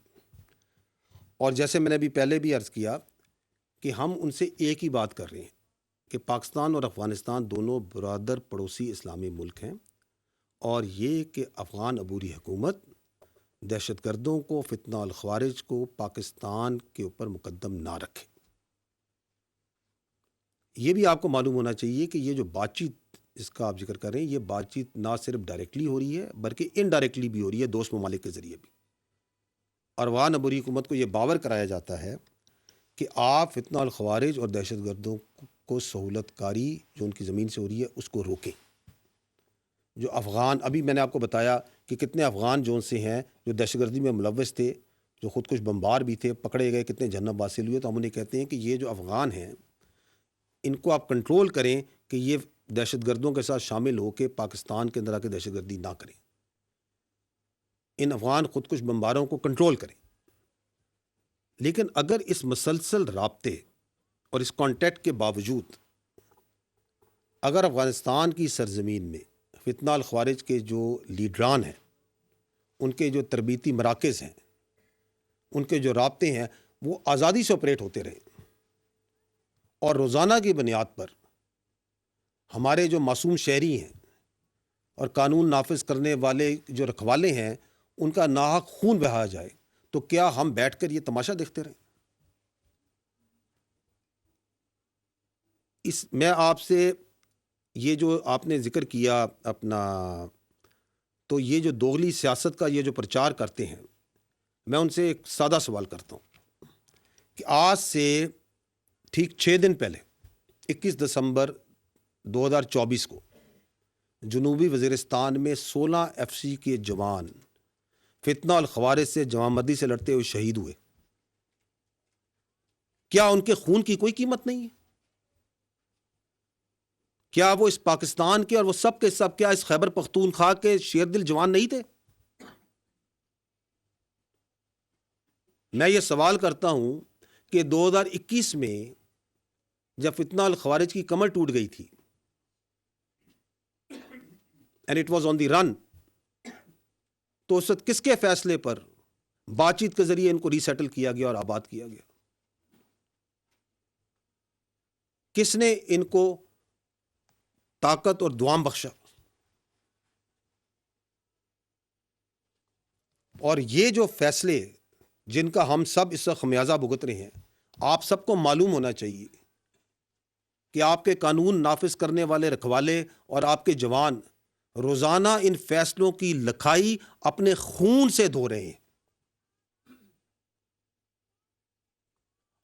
اور جیسے میں نے ابھی پہلے بھی عرض کیا کہ ہم ان سے ایک ہی بات کر رہے ہیں کہ پاکستان اور افغانستان دونوں برادر پڑوسی اسلامی ملک ہیں, اور یہ کہ افغان عبوری حکومت دہشت گردوں کو, فتنہ الخوارج کو پاکستان کے اوپر مقدم نہ رکھے. یہ بھی آپ کو معلوم ہونا چاہیے کہ یہ جو بات چیت جس کا آپ ذکر کر رہے ہیں, یہ بات چیت نہ صرف ڈائریکٹلی ہو رہی ہے بلکہ انڈائریکٹلی بھی ہو رہی ہے دوست ممالک کے ذریعے بھی. اور افغان عبوری حکومت کو یہ باور کرایا جاتا ہے کہ آپ فتنہ الخوارج اور دہشت گردوں کو سہولت کاری جو ان کی زمین سے ہو رہی ہے اس کو روکیں. جو افغان, ابھی میں نے آپ کو بتایا کہ کتنے افغان جو ان سے ہیں جو دہشت گردی میں ملوث تھے, جو خودکش بمبار بھی تھے, پکڑے گئے, کتنے جنم حاصل ہوئے. تو ہم انہیں کہتے ہیں کہ یہ جو افغان ہیں ان کو آپ کنٹرول کریں کہ یہ دہشت گردوں کے ساتھ شامل ہو کے پاکستان کے اندر آ کے دہشت گردی نہ کریں. ان افغان خودکش بمباروں کو کنٹرول کریں. لیکن اگر اس مسلسل رابطے اور اس کانٹیکٹ کے باوجود اگر افغانستان کی سرزمین میں فتنہ الخوارج کے جو لیڈران ہیں, ان کے جو تربیتی مراکز ہیں, ان کے جو رابطے ہیں وہ آزادی سے آپریٹ ہوتے رہے, اور روزانہ کی بنیاد پر ہمارے جو معصوم شہری ہیں اور قانون نافذ کرنے والے جو رکھوالے ہیں ان کا ناحق خون بہایا جائے, تو کیا ہم بیٹھ کر یہ تماشا دیکھتے رہیں؟ میں آپ سے یہ جو آپ نے ذکر کیا اپنا, تو یہ جو دوغلی سیاست کا یہ جو پرچار کرتے ہیں, میں ان سے ایک سادہ سوال کرتا ہوں کہ آج سے ٹھیک 6 دن پہلے 21 دسمبر 2024 کو جنوبی وزیرستان میں 16 FCC کے جوان فتنہ الخوارج سے جوامردی سے لڑتے ہوئے شہید ہوئے. کیا ان کے خون کی کوئی قیمت نہیں ہے؟ کیا وہ اس پاکستان کے اور وہ سب کے سب کیا اس خیبر پختونخوا کے شیر دل جوان نہیں تھے؟ میں یہ سوال کرتا ہوں کہ 2021 میں جب فتنہ الخوارج کی کمر ٹوٹ گئی تھی and it was on the run, تو اس وقت کس کے فیصلے پر بات چیت کے ذریعے ان کو ری سیٹل کیا گیا اور آباد کیا گیا؟ کس نے ان کو طاقت اور دوام بخشا؟ اور یہ جو فیصلے جن کا ہم سب اس وقت خمیازہ بھگت رہے ہیں, آپ سب کو معلوم ہونا چاہیے کہ آپ کے قانون نافذ کرنے والے رکھوالے اور آپ کے جوان روزانہ ان فیصلوں کی لکھائی اپنے خون سے دھو رہے ہیں.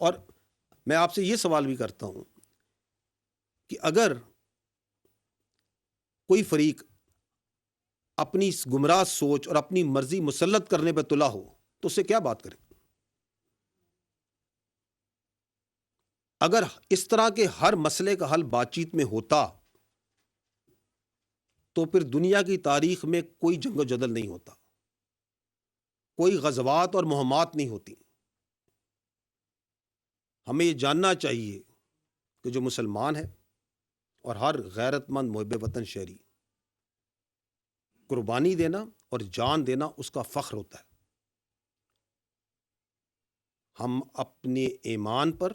اور میں آپ سے یہ سوال بھی کرتا ہوں کہ اگر کوئی فریق اپنی گمراہ سوچ اور اپنی مرضی مسلط کرنے پہ تلا ہو تو اس سے کیا بات کریں؟ اگر اس طرح کے ہر مسئلے کا حل بات چیت میں ہوتا تو پھر دنیا کی تاریخ میں کوئی جنگ و جدل نہیں ہوتا, کوئی غزوات اور مہمات نہیں ہوتی. ہمیں یہ جاننا چاہیے کہ جو مسلمان ہے اور ہر غیرت مند محب وطن شہری, قربانی دینا اور جان دینا اس کا فخر ہوتا ہے. ہم اپنے ایمان پر,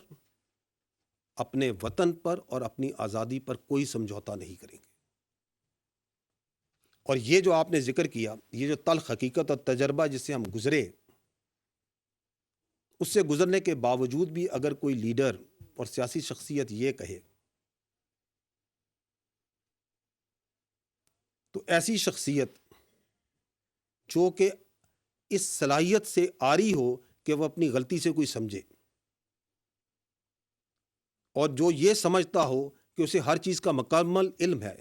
اپنے وطن پر اور اپنی آزادی پر کوئی سمجھوتا نہیں کریں گے. اور یہ جو آپ نے ذکر کیا, یہ جو تلخ حقیقت اور تجربہ جس سے ہم گزرے, اس سے گزرنے کے باوجود بھی اگر کوئی لیڈر اور سیاسی شخصیت یہ کہے تو ایسی شخصیت جو کہ اس صلاحیت سے آری ہو کہ وہ اپنی غلطی سے کوئی سمجھے, اور جو یہ سمجھتا ہو کہ اسے ہر چیز کا مکمل علم ہے,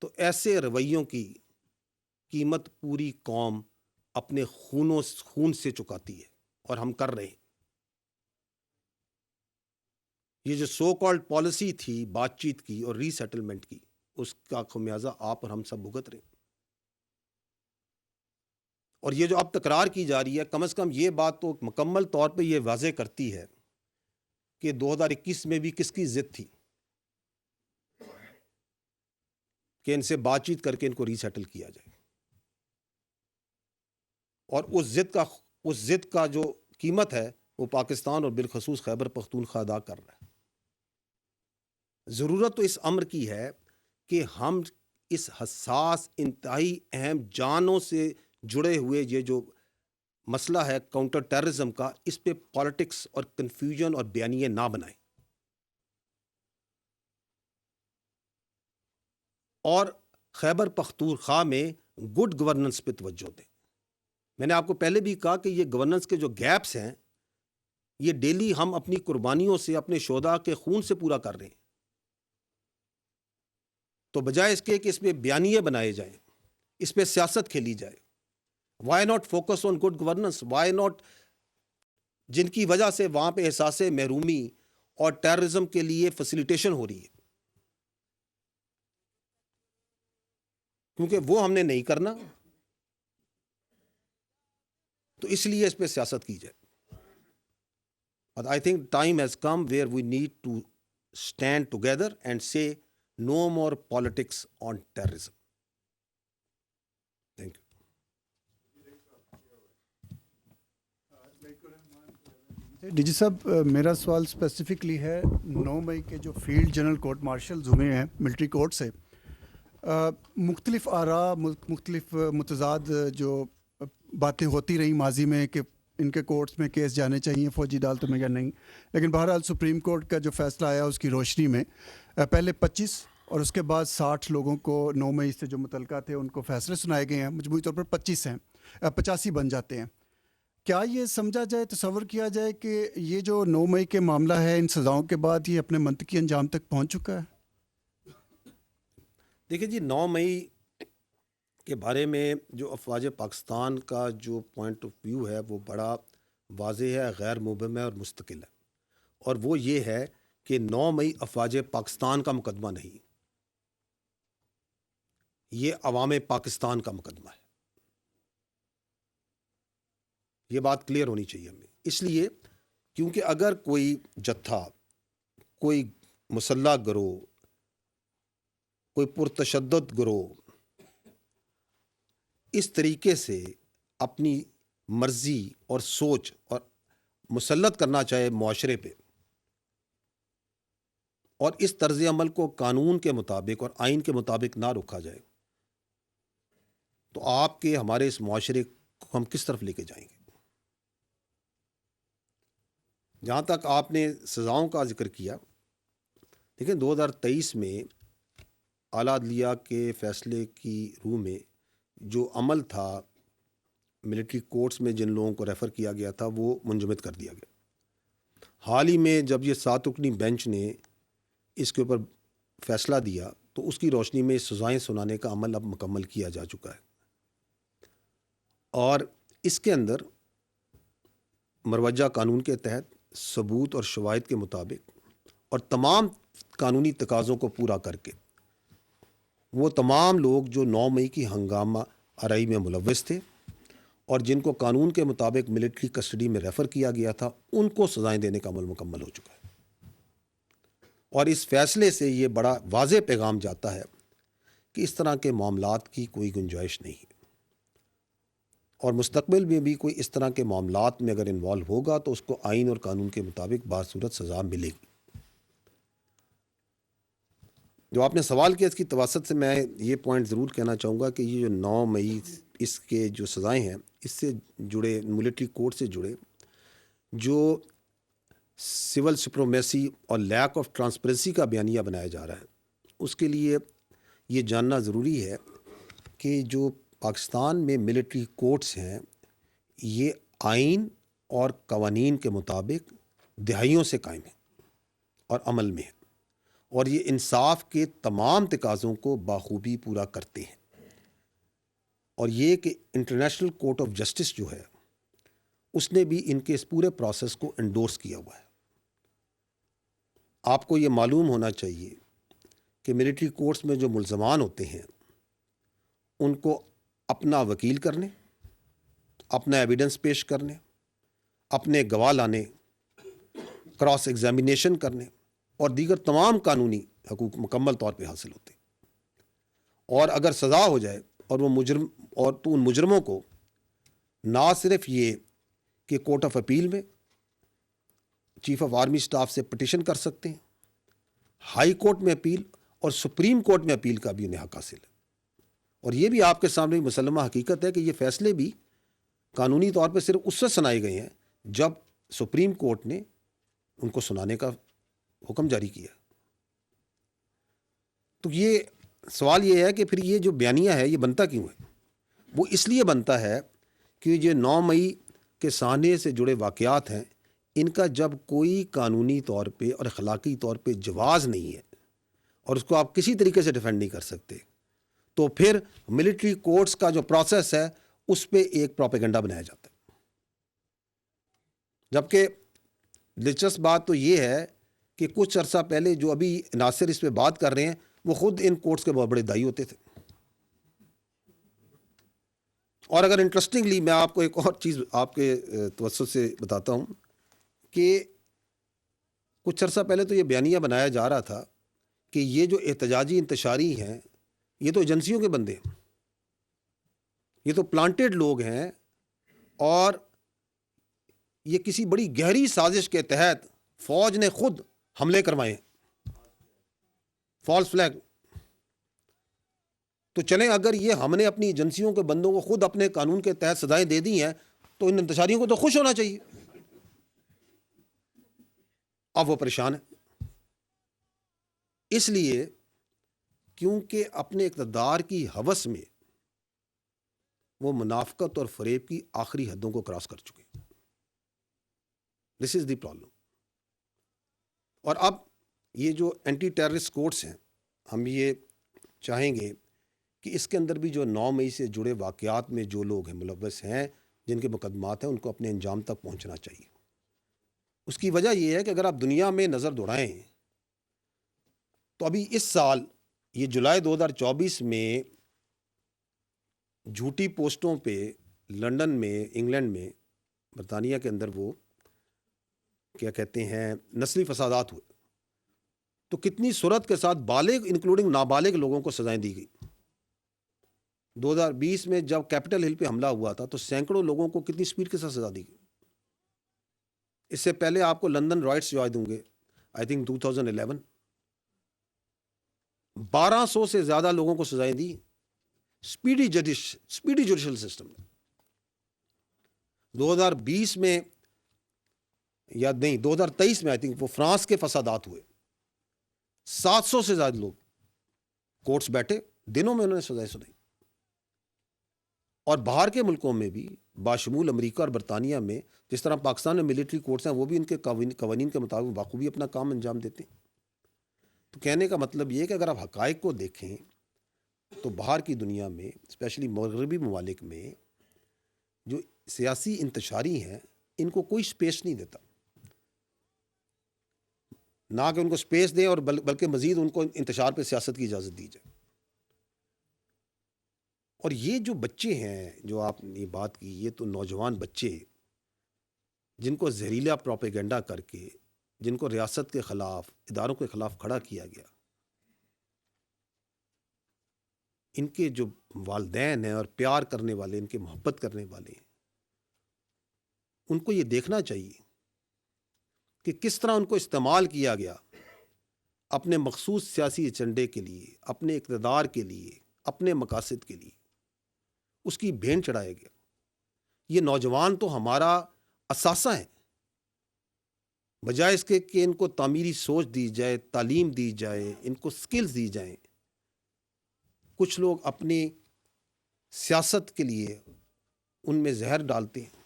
تو ایسے رویوں کی قیمت پوری قوم اپنے خون سے چکاتی ہے, اور ہم کر رہے ہیں. یہ جو سو کالڈ پالیسی تھی بات چیت کی اور ری سیٹلمنٹ کی, اس کا خمیازہ آپ اور ہم سب بھگت رہے ہیں. اور یہ جو اب تکرار کی جا رہی ہے, کم از کم یہ بات تو مکمل طور پہ یہ واضح کرتی ہے کہ 2021 میں بھی کس کی ضد تھی کہ ان سے بات چیت کر کے ان کو ری سیٹل کیا جائے. اور اس ضد کا جو قیمت ہے وہ پاکستان اور بالخصوص خیبر پختونخوا ادا کر رہا ہے. ضرورت تو اس امر کی ہے کہ ہم اس حساس انتہائی اہم جانوں سے جڑے ہوئے یہ جو مسئلہ ہے کاؤنٹر ٹیررزم کا، اس پہ پالیٹکس اور کنفیوژن اور بیانیے نہ بنائیں، اور خیبر پختونخوا میں گڈ گورننس پہ توجہ دیں. میں نے آپ کو پہلے بھی کہا کہ یہ گورننس کے جو گیپس ہیں یہ ڈیلی ہم اپنی قربانیوں سے، اپنے شہداء کے خون سے پورا کر رہے ہیں. تو بجائے اس کے کہ اس پہ بیانیے بنائے جائیں، اس پہ سیاست کھیلی جائے، why not focus on good governance? Why not جن کی وجہ سے وہاں پہ احساس محرومی اور ٹیررزم کے لیے فیسیلیٹیشن ہو رہی ہے، کیونکہ وہ ہم نے نہیں کرنا، تو اس لیے اس پہ سیاست کی جائے. But I think time has come where we need to stand together and say no more politics on terrorism. Thank you. D G صاحب، میرا سوال اسپیسیفکلی ہے 9 مئی کے جو فیلڈ جنرل کورٹ مارشلز ہوئے ہیں ملٹری کورٹ سے، مختلف آراء، مختلف متضاد جو باتیں ہوتی رہیں ماضی میں کہ ان کے کورٹس میں کیس جانے چاہیے فوجی عدالتوں میں یا نہیں، لیکن بہرحال سپریم کورٹ کا جو فیصلہ آیا اس کی روشنی میں پہلے 25 اور اس کے بعد 60 لوگوں کو 9 مئی سے جو متعلقہ تھے ان کو فیصلے سنائے گئے ہیں، مجموعی طور پر 25 ہیں، 85 بن جاتے ہیں. کیا یہ سمجھا جائے، تصور کیا جائے کہ یہ جو 9 مئی کے معاملہ ہے ان سزاؤں کے بعد یہ اپنے منطقی انجام تک پہنچ چکا ہے؟ دیکھیں جی، 9 مئی کے بارے میں جو افواج پاکستان کا جو پوائنٹ آف ویو ہے وہ بڑا واضح ہے، غیر مبہم ہے اور مستقل ہے، اور وہ یہ ہے کہ 9 مئی افواج پاکستان کا مقدمہ نہیں، یہ عوام پاکستان کا مقدمہ ہے. یہ بات کلیئر ہونی چاہیے ہمیں، اس لیے کیونکہ اگر کوئی جتھا، کوئی مسلح گروہ، کوئی پرتشدد گروہ اس طریقے سے اپنی مرضی اور سوچ اور مسلط کرنا چاہے معاشرے پہ، اور اس طرز عمل کو قانون کے مطابق اور آئین کے مطابق نہ روکا جائے، تو آپ کے ہمارے اس معاشرے کو ہم کس طرف لے کے جائیں گے؟ جہاں تک آپ نے سزاؤں کا ذکر کیا، دیکھیں 2023 میں اعلیٰ عدلیہ کے فیصلے کی روح میں جو عمل تھا ملٹری کورٹس میں جن لوگوں کو ریفر کیا گیا تھا وہ منجمد کر دیا گیا. حال ہی میں جب یہ 7 رکنی بینچ نے اس کے اوپر فیصلہ دیا تو اس کی روشنی میں سزائیں سنانے کا عمل اب مکمل کیا جا چکا ہے، اور اس کے اندر مروجہ قانون کے تحت ثبوت اور شواہد کے مطابق اور تمام قانونی تقاضوں کو پورا کر کے وہ تمام لوگ جو 9 مئی کی ہنگامہ آرائی میں ملوث تھے اور جن کو قانون کے مطابق ملٹری کسٹڈی میں ریفر کیا گیا تھا ان کو سزائیں دینے کا عمل مکمل ہو چکا ہے. اور اس فیصلے سے یہ بڑا واضح پیغام جاتا ہے کہ اس طرح کے معاملات کی کوئی گنجائش نہیں ہے، اور مستقبل میں بھی کوئی اس طرح کے معاملات میں اگر انوالو ہوگا تو اس کو آئین اور قانون کے مطابق باصورت سزا ملے گی. جو آپ نے سوال کیا اس کی توسط سے میں یہ پوائنٹ ضرور کہنا چاہوں گا کہ یہ جو 9 مئی اس کے جو سزائیں ہیں اس سے جڑے، ملٹری کورٹ سے جڑے جو سول سپریمیسی اور لیک آف ٹرانسپیرنسی کا بیانیہ بنایا جا رہا ہے، اس کے لیے یہ جاننا ضروری ہے کہ جو پاکستان میں ملٹری کورٹس ہیں یہ آئین اور قوانین کے مطابق دہائیوں سے قائم ہیں اور عمل میں ہیں، اور یہ انصاف کے تمام تقاضوں کو بخوبی پورا کرتے ہیں. اور یہ کہ انٹرنیشنل کورٹ آف جسٹس جو ہے اس نے بھی ان کے اس پورے پروسیس کو انڈورس کیا ہوا ہے. آپ کو یہ معلوم ہونا چاہیے کہ ملٹری کورٹس میں جو ملزمان ہوتے ہیں ان کو اپنا وکیل کرنے، اپنا ایویڈنس پیش کرنے، اپنے گواہ لانے، کراس ایگزامینیشن کرنے اور دیگر تمام قانونی حقوق مکمل طور پہ حاصل ہوتے ہیں. اور اگر سزا ہو جائے اور وہ مجرم، اور تو ان مجرموں کو نہ صرف یہ کہ کورٹ آف اپیل میں چیف آف آرمی سٹاف سے پٹیشن کر سکتے ہیں, ہائی کورٹ میں اپیل اور سپریم کورٹ میں اپیل کا بھی انہیں حق حاصل ہے. اور یہ بھی آپ کے سامنے مسلمہ حقیقت ہے کہ یہ فیصلے بھی قانونی طور پہ صرف اس سے سنائے گئے ہیں جب سپریم کورٹ نے ان کو سنانے کا حکم جاری کیا. تو یہ سوال یہ ہے کہ پھر یہ جو بیانیہ ہے یہ بنتا کیوں ہے؟ وہ اس لیے بنتا ہے کہ یہ 9 مئی کے سانحے سے جڑے واقعات ہیں, ان کا جب کوئی قانونی طور پہ اور اخلاقی طور پہ جواز نہیں ہے اور اس کو آپ کسی طریقے سے ڈیفینڈ نہیں کر سکتے, تو پھر ملٹری کورٹس کا جو پروسیس ہے اس پہ ایک پروپیگنڈا بنایا جاتا ہے. جبکہ دلچسپ بات تو یہ ہے کہ کچھ عرصہ پہلے جو ابھی ناصر اس پہ بات کر رہے ہیں وہ خود ان کورٹس کے بہت بڑے دائی ہوتے تھے. اور اگر انٹرسٹنگلی میں آپ کو ایک اور چیز آپ کے توسط سے بتاتا ہوں کہ کچھ عرصہ پہلے تو یہ بیانیہ بنایا جا رہا تھا کہ یہ جو احتجاجی انتشاری ہیں یہ تو ایجنسیوں کے بندے ہیں, یہ تو پلانٹڈ لوگ ہیں, اور یہ کسی بڑی گہری سازش کے تحت فوج نے خود حملے کروائے ہیں, فالس فلیگ. تو چلیں اگر یہ ہم نے اپنی ایجنسیوں کے بندوں کو خود اپنے قانون کے تحت سزائیں دے دی ہیں تو ان انتشاریوں کو تو خوش ہونا چاہیے. اب وہ پریشان ہے اس لیے کیونکہ اپنے اقتدار کی ہوس میں وہ منافقت اور فریب کی آخری حدوں کو کراس کر چکے. دس از دی پرابلم. اور اب یہ جو اینٹی ٹیررسٹ کورٹس ہیں, ہم یہ چاہیں گے کہ اس کے اندر بھی جو 9 مئی سے جڑے واقعات میں جو لوگ ہیں ملوث ہیں, جن کے مقدمات ہیں, ان کو اپنے انجام تک پہنچنا چاہیے. اس کی وجہ یہ ہے کہ اگر آپ دنیا میں نظر دوڑائیں تو ابھی اس سال یہ جولائی 2024 میں جھوٹی پوسٹوں پہ لندن میں, انگلینڈ میں, برطانیہ کے اندر وہ کیا کہتے ہیں نسلی فسادات ہوئے, تو کتنی صورت کے ساتھ بالغ انکلوڈنگ نابالغ لوگوں کو سزائیں دی گئی. 2020 میں جب کیپٹل ہل پہ حملہ ہوا تھا تو سینکڑوں لوگوں کو کتنی سپیڈ کے ساتھ سزا دی گئی. اس سے پہلے آپ کو لندن رائٹس یاد ہوں گے, آئی تھنک 2011 1200 سے زیادہ لوگوں کو سزائیں دی سپیڈی جوڈیشل سسٹم میں. 2020 میں یا نہیں 2023 میں آئی تھنک وہ فرانس کے فسادات ہوئے, 700 سے زیادہ لوگ کورٹس بیٹھے, دنوں میں انہوں نے سزائیں سنائی. اور باہر کے ملکوں میں بھی باشمول امریکہ اور برطانیہ میں جس طرح پاکستان میں ملٹری کورٹس ہیں وہ بھی ان کے قوانین کے مطابق بخوبی اپنا کام انجام دیتے ہیں. تو کہنے کا مطلب یہ ہے کہ اگر آپ حقائق کو دیکھیں تو باہر کی دنیا میں اسپیشلی مغربی ممالک میں جو سیاسی انتشاری ہیں ان کو کوئی سپیس نہیں دیتا, نہ کہ ان کو سپیس دیں اور بلکہ مزید ان کو انتشار پہ سیاست کی اجازت دی جائے. اور یہ جو بچے ہیں جو آپ نے بات کی, یہ تو نوجوان بچے جن کو زہریلا پروپیگنڈا کر کے, جن کو ریاست کے خلاف, اداروں کے خلاف کھڑا کیا گیا, ان کے جو والدین ہیں اور پیار کرنے والے, ان کے محبت کرنے والے ہیں, ان کو یہ دیکھنا چاہیے کہ کس طرح ان کو استعمال کیا گیا اپنے مخصوص سیاسی ایجنڈے کے لیے, اپنے اقتدار کے لیے, اپنے مقاصد کے لیے. اس کی بھین چڑھایا گیا. یہ نوجوان تو ہمارا اثاثہ ہیں, بجائے اس کے کہ ان کو تعمیری سوچ دی جائے, تعلیم دی جائے, ان کو سکلز دی جائیں, کچھ لوگ اپنی سیاست کے لیے ان میں زہر ڈالتے ہیں,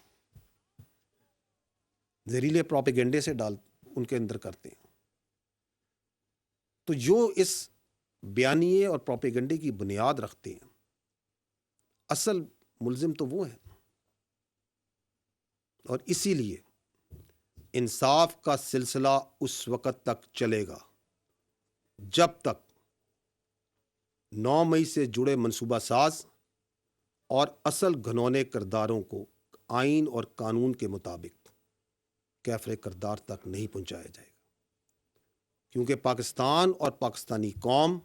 زہریلے پروپیگنڈے سے ان کے اندر کرتے ہیں. تو جو اس بیانیے اور پروپیگنڈے کی بنیاد رکھتے ہیں اصل ملزم تو وہ ہیں. اور اسی لیے انصاف کا سلسلہ اس وقت تک چلے گا جب تک 9 مئی سے جڑے منصوبہ ساز اور اصل گھنونے کرداروں کو آئین اور قانون کے مطابق کیفر کردار تک نہیں پہنچایا جائے گا. کیونکہ پاکستان اور پاکستانی قوم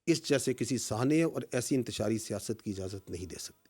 اس جیسے کسی سہانے اور ایسی انتشاری سیاست کی اجازت نہیں دے سکتی.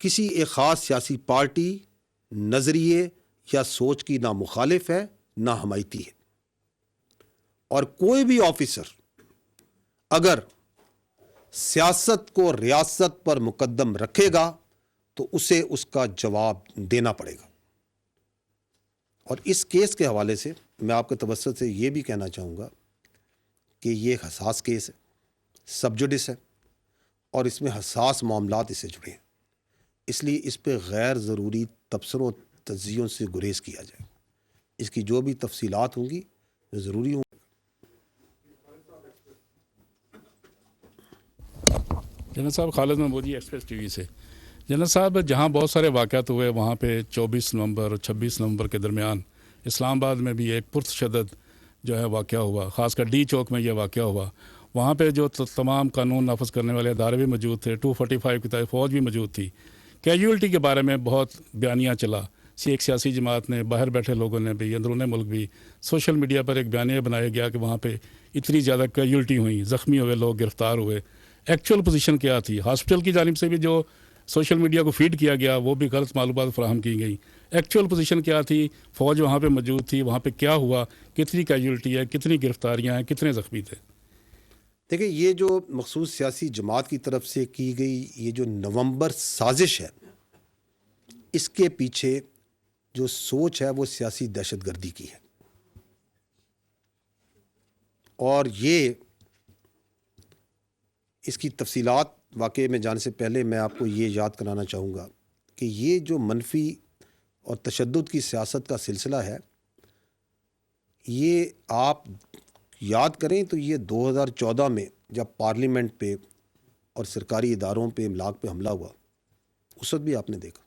کسی ایک خاص سیاسی پارٹی، نظریے یا سوچ کی نہ مخالف ہے نہ حمایتی ہے، اور کوئی بھی آفیسر اگر سیاست کو ریاست پر مقدم رکھے گا تو اسے اس کا جواب دینا پڑے گا۔ اور اس کیس کے حوالے سے میں آپ کے توسط سے یہ بھی کہنا چاہوں گا کہ یہ ایک حساس کیس ہے، سب جوڈس ہے، اور اس میں حساس معاملات اس سے جڑے ہیں، اس لیے اس پہ غیر ضروری تبصروں تجزیوں سے گریز کیا جائے۔ اس کی جو بھی تفصیلات ہوں گی جو ضروری ہوں۔ جنرل صاحب، خالد محمودی ایکسپریس ٹی وی سے۔ جنرل صاحب، جہاں بہت سارے واقعات ہوئے وہاں پہ 24 نومبر اور 26 نومبر کے درمیان اسلام آباد میں بھی ایک پرتشدد جو ہے واقعہ ہوا، خاص کر ڈی چوک میں یہ واقعہ ہوا۔ وہاں پہ جو تمام قانون نافذ کرنے والے ادارے بھی موجود تھے، 245 کی فوج بھی موجود تھی۔ کیجولٹی کے بارے میں بہت بیانیہ چلا، ایک سیاسی جماعت نے، باہر بیٹھے لوگوں نے بھی، اندرون ملک بھی، سوشل میڈیا پر ایک بیانیہ بنایا گیا کہ وہاں پہ اتنی زیادہ کیجولٹی ہوئیں، زخمی ہوئے لوگ، گرفتار ہوئے۔ ایکچوئل پوزیشن کیا تھی؟ ہاسپٹل کی جانب سے بھی جو سوشل میڈیا کو فیڈ کیا گیا وہ بھی غلط معلومات فراہم کی گئی۔ ایکچوئل پوزیشن کیا تھی؟ فوج وہاں پہ موجود تھی، وہاں پہ کیا ہوا، کتنی کیجولٹی ہے، کتنی گرفتاریاں ہیں، کتنے زخمی تھے؟ دیکھیں، یہ جو مخصوص سیاسی جماعت کی طرف سے کی گئی یہ جو نومبر سازش ہے، اس کے پیچھے جو سوچ ہے وہ سیاسی دہشت گردی کی ہے، اور یہ اس کی تفصیلات واقعے میں جانے سے پہلے میں آپ کو یہ یاد کرانا چاہوں گا کہ یہ جو منفی اور تشدد کی سیاست کا سلسلہ ہے، یہ آپ یاد کریں تو یہ 2014 میں جب پارلیمنٹ پہ اور سرکاری اداروں پہ املاک پہ حملہ ہوا، اس وقت بھی آپ نے دیکھا،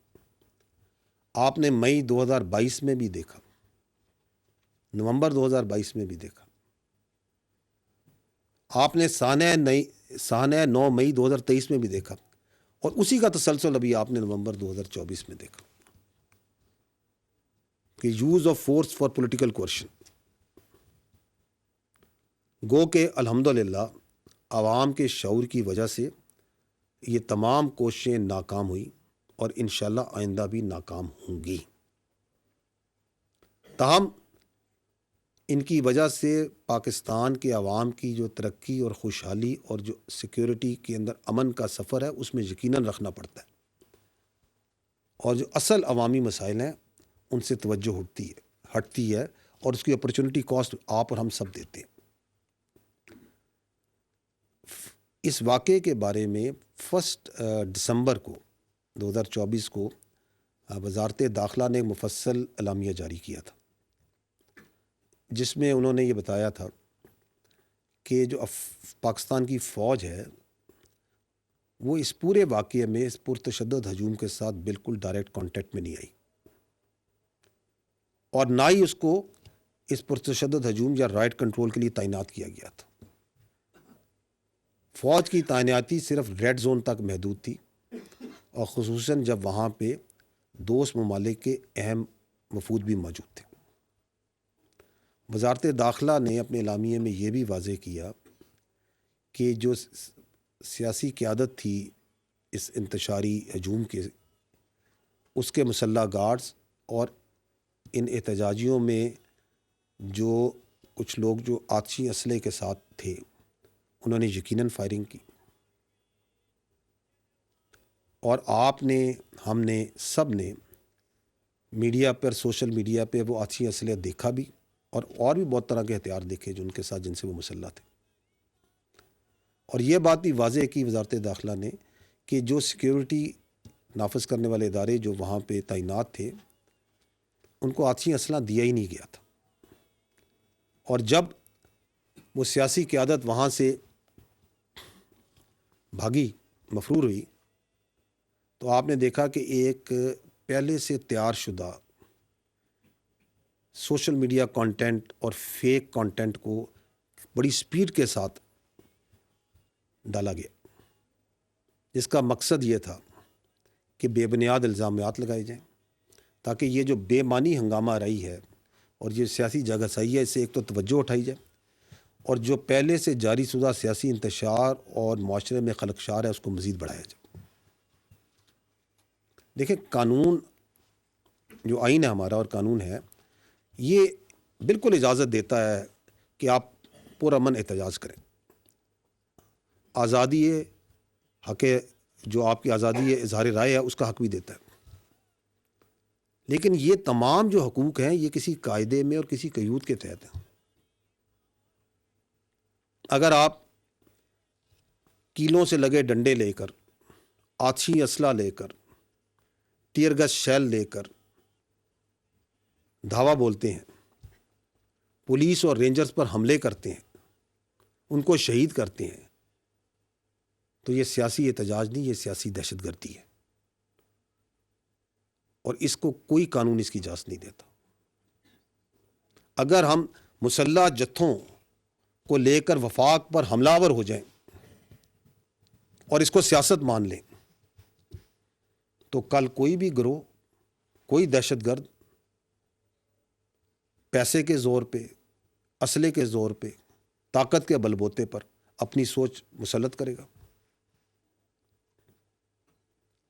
آپ نے مئی 2022 میں بھی دیکھا، نومبر 2022 میں بھی دیکھا، آپ نے سانحہ 9 مئی 2023 میں بھی دیکھا، اور اسی کا تسلسل ابھی آپ نے نومبر 2024 میں دیکھا کہ use of force for political coercion. گو کہ الحمدللہ عوام کے شعور کی وجہ سے یہ تمام کوششیں ناکام ہوئیں، اور انشاءاللہ آئندہ بھی ناکام ہوں گی۔ تاہم ان کی وجہ سے پاکستان کے عوام کی جو ترقی اور خوشحالی اور جو سیکیورٹی کے اندر امن کا سفر ہے اس میں یقیناً رکھنا پڑتا ہے، اور جو اصل عوامی مسائل ہیں ان سے توجہ ہٹتی ہے، اور اس کی اپرچونٹی کاسٹ آپ اور ہم سب دیتے ہیں۔ اس واقعے کے بارے میں 1 دسمبر کو 2024 کو وزارت داخلہ نے مفصل اعلامیہ جاری کیا تھا، جس میں انہوں نے یہ بتایا تھا کہ جو پاکستان کی فوج ہے وہ اس پورے واقعے میں اس پرتشدد ہجوم کے ساتھ بالکل ڈائریکٹ کانٹیکٹ میں نہیں آئی، اور نہ ہی اس کو اس پرتشدد ہجوم یا رائٹ کنٹرول کے لیے تعینات کیا گیا تھا۔ فوج کی تعیناتی صرف ریڈ زون تک محدود تھی، اور خصوصاً جب وہاں پہ دوست ممالک کے اہم وفود بھی موجود تھے۔ وزارت داخلہ نے اپنے اعلامیے میں یہ بھی واضح کیا کہ جو سیاسی قیادت تھی اس انتشاری ہجوم کے، اس کے مسلح گارڈز اور ان احتجاجیوں میں جو کچھ لوگ جو آتشی اسلحے کے ساتھ تھے انہوں نے یقیناً فائرنگ کی، اور آپ نے، ہم نے، سب نے میڈیا پر، سوشل میڈیا پہ وہ آتشی اسلحے دیکھا بھی، اور بھی بہت طرح کے ہتھیار دیکھے جو ان کے ساتھ، جن سے وہ مسلح تھے۔ اور یہ بات بھی واضح کی وزارت داخلہ نے کہ جو سیکیورٹی نافذ کرنے والے ادارے جو وہاں پہ تعینات تھے ان کو آتشی اسلحہ دیا ہی نہیں گیا تھا، اور جب وہ سیاسی قیادت وہاں سے بھاگی، مفرور ہوئی، تو آپ نے دیکھا کہ ایک پہلے سے تیار شدہ سوشل میڈیا کانٹینٹ اور فیک کانٹینٹ کو بڑی سپیڈ کے ساتھ ڈالا گیا، جس کا مقصد یہ تھا کہ بے بنیاد الزامات لگائے جائیں، تاکہ یہ جو بے معنی ہنگامہ رہی ہے اور یہ سیاسی جگہسائی ہے، اس سے ایک تو توجہ اٹھائی جائے، اور جو پہلے سے جاری شدہ سیاسی انتشار اور معاشرے میں خلقشار ہے اس کو مزید بڑھایا جائے۔ دیکھیں قانون جو آئین ہے ہمارا اور قانون ہے یہ بالکل اجازت دیتا ہے کہ آپ پرامن احتجاج کریں. آزادی ہے، حق جو آپ کی آزادی ہے اظہار رائے ہے اس کا حق بھی دیتا ہے. لیکن یہ تمام جو حقوق ہیں یہ کسی قاعدے میں اور کسی قیود کے تحت ہیں. اگر آپ کیلوں سے لگے ڈنڈے لے کر، آتشی اسلحہ لے کر، ٹیئر گیس شیل لے کر دھاوا بولتے ہیں، پولیس اور رینجرز پر حملے کرتے ہیں، ان کو شہید کرتے ہیں، تو یہ سیاسی احتجاج نہیں، یہ سیاسی دہشت گردی ہے اور اس کو کوئی قانون اس کی اجازت نہیں دیتا. اگر ہم مسلح جتھوں کو لے کر وفاق پر حملہ آور ہو جائیں اور اس کو سیاست مان لیں تو کل کوئی بھی گروہ، کوئی دہشت گرد پیسے کے زور پہ، اسلحے کے زور پہ، طاقت کے بل بوتے پر اپنی سوچ مسلط کرے گا.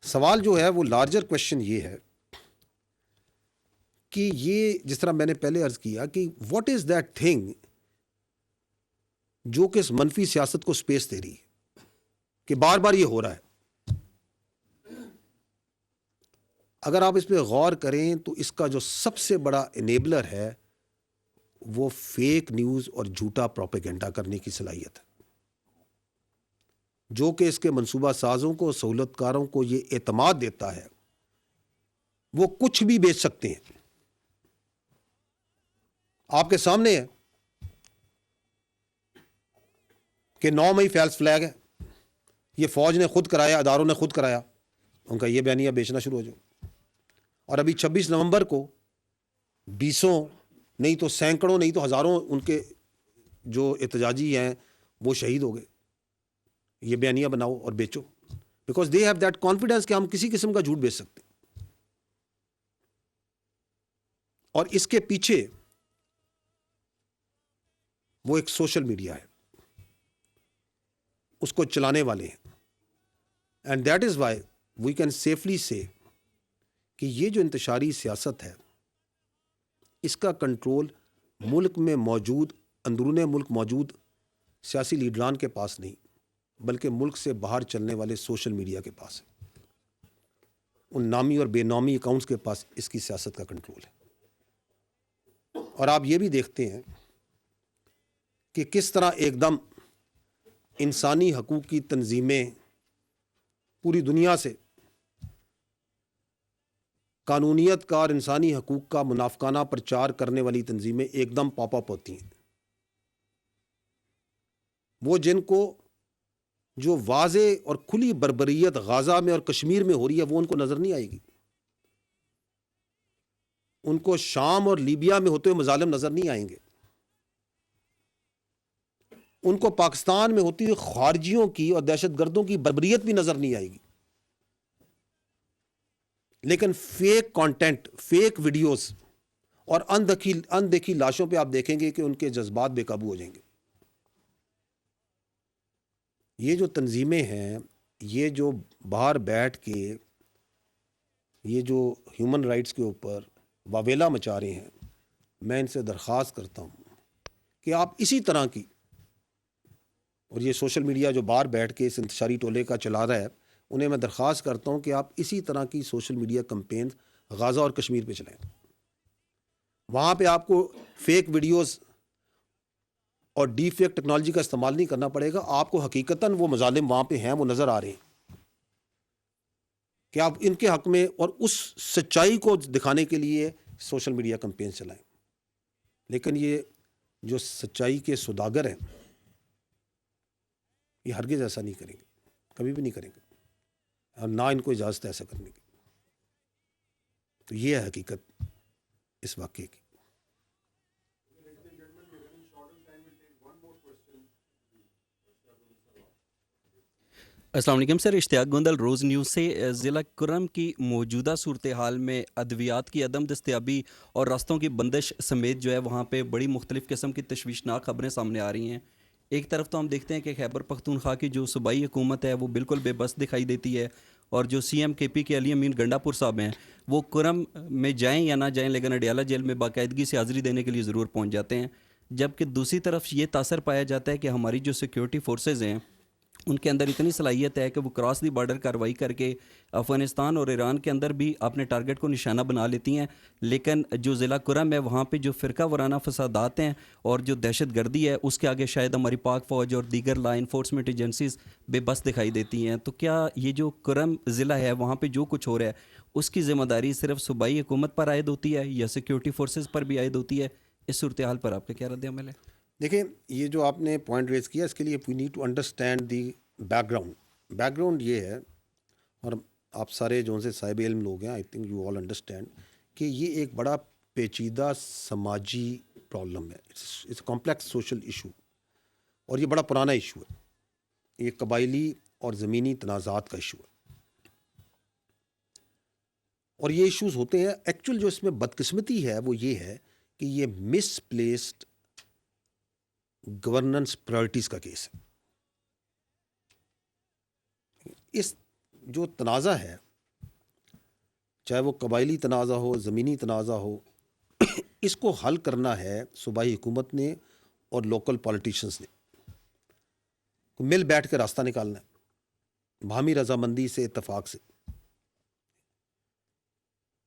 سوال جو ہے وہ لارجر کوشچن یہ ہے کہ یہ جس طرح میں نے پہلے عرض کیا کہ واٹ از دیٹ تھنگ جو کہ اس منفی سیاست کو سپیس دے رہی ہے کہ بار بار یہ ہو رہا ہے. اگر آپ اس پہ غور کریں تو اس کا جو سب سے بڑا انیبلر ہے وہ فیک نیوز اور جھوٹا پروپیگنڈا کرنے کی صلاحیت ہے، جو کہ اس کے منصوبہ سازوں کو، سہولت کاروں کو یہ اعتماد دیتا ہے وہ کچھ بھی بیچ سکتے ہیں. آپ کے سامنے ہے کہ 9 مئی فیلس فلیگ ہے، یہ فوج نے خود کرایا، اداروں نے خود کرایا، ان کا یہ بیانیہ بیچنا شروع ہو جاؤ. اور ابھی 26 نومبر کو بیسوں نہیں تو سینکڑوں نہیں تو ہزاروں ان کے جو احتجاجی ہیں وہ شہید ہو گئے. یہ بیانیہ بناؤ اور بیچو، because they have that confidence کہ ہم کسی قسم کا جھوٹ بیچ سکتے. اور اس کے پیچھے وہ ایک سوشل میڈیا ہے، اس کو چلانے والے ہیں. And that is why we can safely say کہ یہ جو انتشاری سیاست ہے اس کا کنٹرول ملک میں موجود، اندرون ملک موجود سیاسی لیڈران کے پاس نہیں بلکہ ملک سے باہر چلنے والے سوشل میڈیا کے پاس ہے. ان نامی اور بے نامی اکاؤنٹس کے پاس اس کی سیاست کا کنٹرول ہے. اور آپ یہ بھی دیکھتے ہیں کہ کس طرح ایک دم انسانی حقوق کی تنظیمیں پوری دنیا سے قانونیت کا اور انسانی حقوق کا منافقانہ پرچار کرنے والی تنظیمیں ایک دم پاپ اپ ہوتی ہیں. وہ جن کو جو واضح اور کھلی بربریت غزہ میں اور کشمیر میں ہو رہی ہے وہ ان کو نظر نہیں آئے گی. ان کو شام اور لیبیا میں ہوتے ہوئے مظالم نظر نہیں آئیں گے. ان کو پاکستان میں ہوتی ہوئی خارجیوں کی اور دہشت گردوں کی بربریت بھی نظر نہیں آئے گی. لیکن فیک کانٹینٹ، فیک ویڈیوز اور اندیکھی لاشوں پہ آپ دیکھیں گے کہ ان کے جذبات بے قابو ہو جائیں گے. یہ جو تنظیمیں ہیں، یہ جو باہر بیٹھ کے یہ جو ہیومن رائٹس کے اوپر واویلا مچا رہے ہیں، میں ان سے درخواست کرتا ہوں کہ آپ اسی طرح کی، اور یہ سوشل میڈیا جو باہر بیٹھ کے اس انتشاری ٹولے کا چلا رہا ہے انہیں میں درخواست کرتا ہوں کہ آپ اسی طرح کی سوشل میڈیا کمپین غزہ اور کشمیر پہ چلائیں. وہاں پہ آپ کو فیک ویڈیوز اور ڈی فیک ٹیکنالوجی کا استعمال نہیں کرنا پڑے گا. آپ کو حقیقتاً وہ مظالم وہاں پہ ہیں وہ نظر آ رہے ہیں کہ آپ ان کے حق میں اور اس سچائی کو دکھانے کے لیے سوشل میڈیا کمپین چلائیں. لیکن یہ جو سچائی کے سوداگر ہیں یہ ہرگز ایسا نہیں کریں گے، کبھی بھی نہیں کریں گے، اور نہ ان کو اجازت ایسا کرنے کی. تو یہ ہے حقیقت اس واقعے کی. السلام علیکم سر، اشتیاق گوندل، روز نیوز سے. ضلع کرم کی موجودہ صورتحال میں ادویات کی عدم دستیابی اور راستوں کی بندش سمیت جو ہے وہاں پہ بڑی مختلف قسم کی تشویشناک خبریں سامنے آ رہی ہیں. ایک طرف تو ہم دیکھتے ہیں کہ خیبر پختونخوا کی جو صوبائی حکومت ہے وہ بالکل بے بس دکھائی دیتی ہے، اور جو CM KP کے علی امین گنڈاپور صاحب ہیں وہ کرم میں جائیں یا نہ جائیں لیکن اڈیالہ جیل میں باقاعدگی سے حاضری دینے کے لیے ضرور پہنچ جاتے ہیں. جبکہ دوسری طرف یہ تاثر پایا جاتا ہے کہ ہماری جو سیکیورٹی فورسز ہیں ان کے اندر اتنی صلاحیت ہے کہ وہ کراس دی بارڈر کارروائی کر کے افغانستان اور ایران کے اندر بھی اپنے ٹارگٹ کو نشانہ بنا لیتی ہیں. لیکن جو ضلع کرم ہے وہاں پہ جو فرقہ وارانہ فسادات ہیں اور جو دہشت گردی ہے اس کے آگے شاید ہماری پاک فوج اور دیگر لا انفورسمنٹ ایجنسیز بے بس دکھائی دیتی ہیں. تو کیا یہ جو کرم ضلع ہے وہاں پہ جو کچھ ہو رہا ہے اس کی ذمہ داری صرف صوبائی حکومت پر عائد ہوتی ہے یا سیکیورٹی فورسز پر بھی عائد ہوتی ہے؟ اس صورتحال پر آپ کا کیا رد عمل ہے؟ دیکھیں یہ جو آپ نے پوائنٹ ریز کیا اس کے لیے we need to understand the background یہ ہے، اور آپ سارے جو سے صاحب علم لوگ ہیں I think you all understand کہ یہ ایک بڑا پیچیدہ سماجی پرابلم ہے. اٹس کمپلیکس سوشل ایشو اور یہ بڑا پرانا ایشو ہے. یہ قبائلی اور زمینی تنازعات کا ایشو ہے اور یہ ایشوز ہوتے ہیں. ایکچوئل جو اس میں بدقسمتی ہے وہ یہ ہے کہ یہ مس پلیسڈ گورننس پرائرٹیز کا کیس ہے. اس جو تنازع ہے چاہے وہ قبائلی تنازع ہو زمینی تنازع ہو اس کو حل کرنا ہے صوبائی حکومت نے اور لوکل پالیٹیشنز نے مل بیٹھ کے راستہ نکالنا ہے باہمی رضامندی سے اتفاق سے،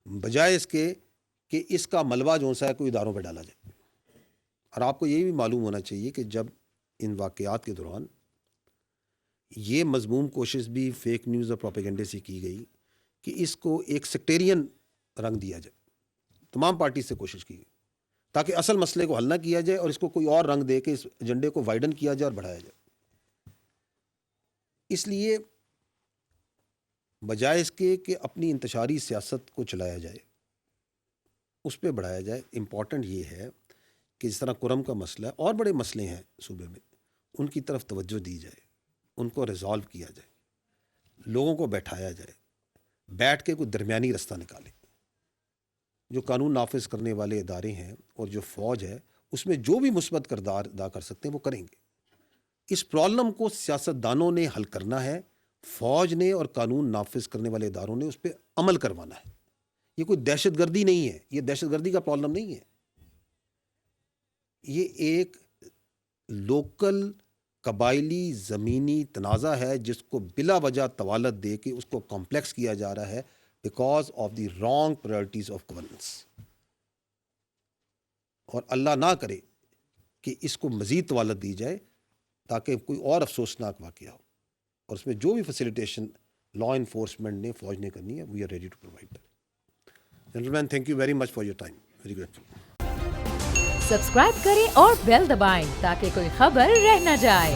بجائے اس کے کہ اس کا ملبہ جو سا ہے کوئی اداروں پہ ڈالا جائے. اور آپ کو یہ بھی معلوم ہونا چاہیے کہ جب ان واقعات کے دوران یہ مضموم کوشش بھی فیک نیوز اور پروپیگنڈے سے کی گئی کہ اس کو ایک سیکٹیرین رنگ دیا جائے. تمام پارٹی سے کوشش کی گئی تاکہ اصل مسئلے کو حل نہ کیا جائے اور اس کو کوئی اور رنگ دے کے اس ایجنڈے کو وائڈن کیا جائے اور بڑھایا جائے. اس لیے بجائے اس کے کہ اپنی انتشاری سیاست کو چلایا جائے اس پہ بڑھایا جائے، امپورٹنٹ یہ ہے کہ جس طرح کرم کا مسئلہ ہے اور بڑے مسئلے ہیں صوبے میں ان کی طرف توجہ دی جائے، ان کو ریزالو کیا جائے، لوگوں کو بیٹھایا جائے، بیٹھ کے کوئی درمیانی رستہ نکالے. جو قانون نافذ کرنے والے ادارے ہیں اور جو فوج ہے اس میں جو بھی مثبت کردار ادا کر سکتے ہیں وہ کریں گے. اس پرابلم کو سیاستدانوں نے حل کرنا ہے، فوج نے اور قانون نافذ کرنے والے اداروں نے اس پہ عمل کروانا ہے. یہ کوئی دہشت گردی نہیں ہے، یہ دہشت گردی کا پرابلم نہیں ہے، یہ ایک لوکل قبائلی زمینی تنازع ہے جس کو بلا وجہ طوالت دے کے اس کو کمپلیکس کیا جا رہا ہے because of the wrong priorities of governance. اور اللہ نہ کرے کہ اس کو مزید طوالت دی جائے تاکہ کوئی اور افسوسناک واقعہ ہو. اور اس میں جو بھی فیسیلیٹیشن لا انفورسمنٹ نے فوج نے کرنی ہے we are ready to provide that. Gentlemen thank you very much for your time. Very grateful. Subscribe کریں اور بیل دبائیں تاکہ کوئی خبر رہ نہ جائے.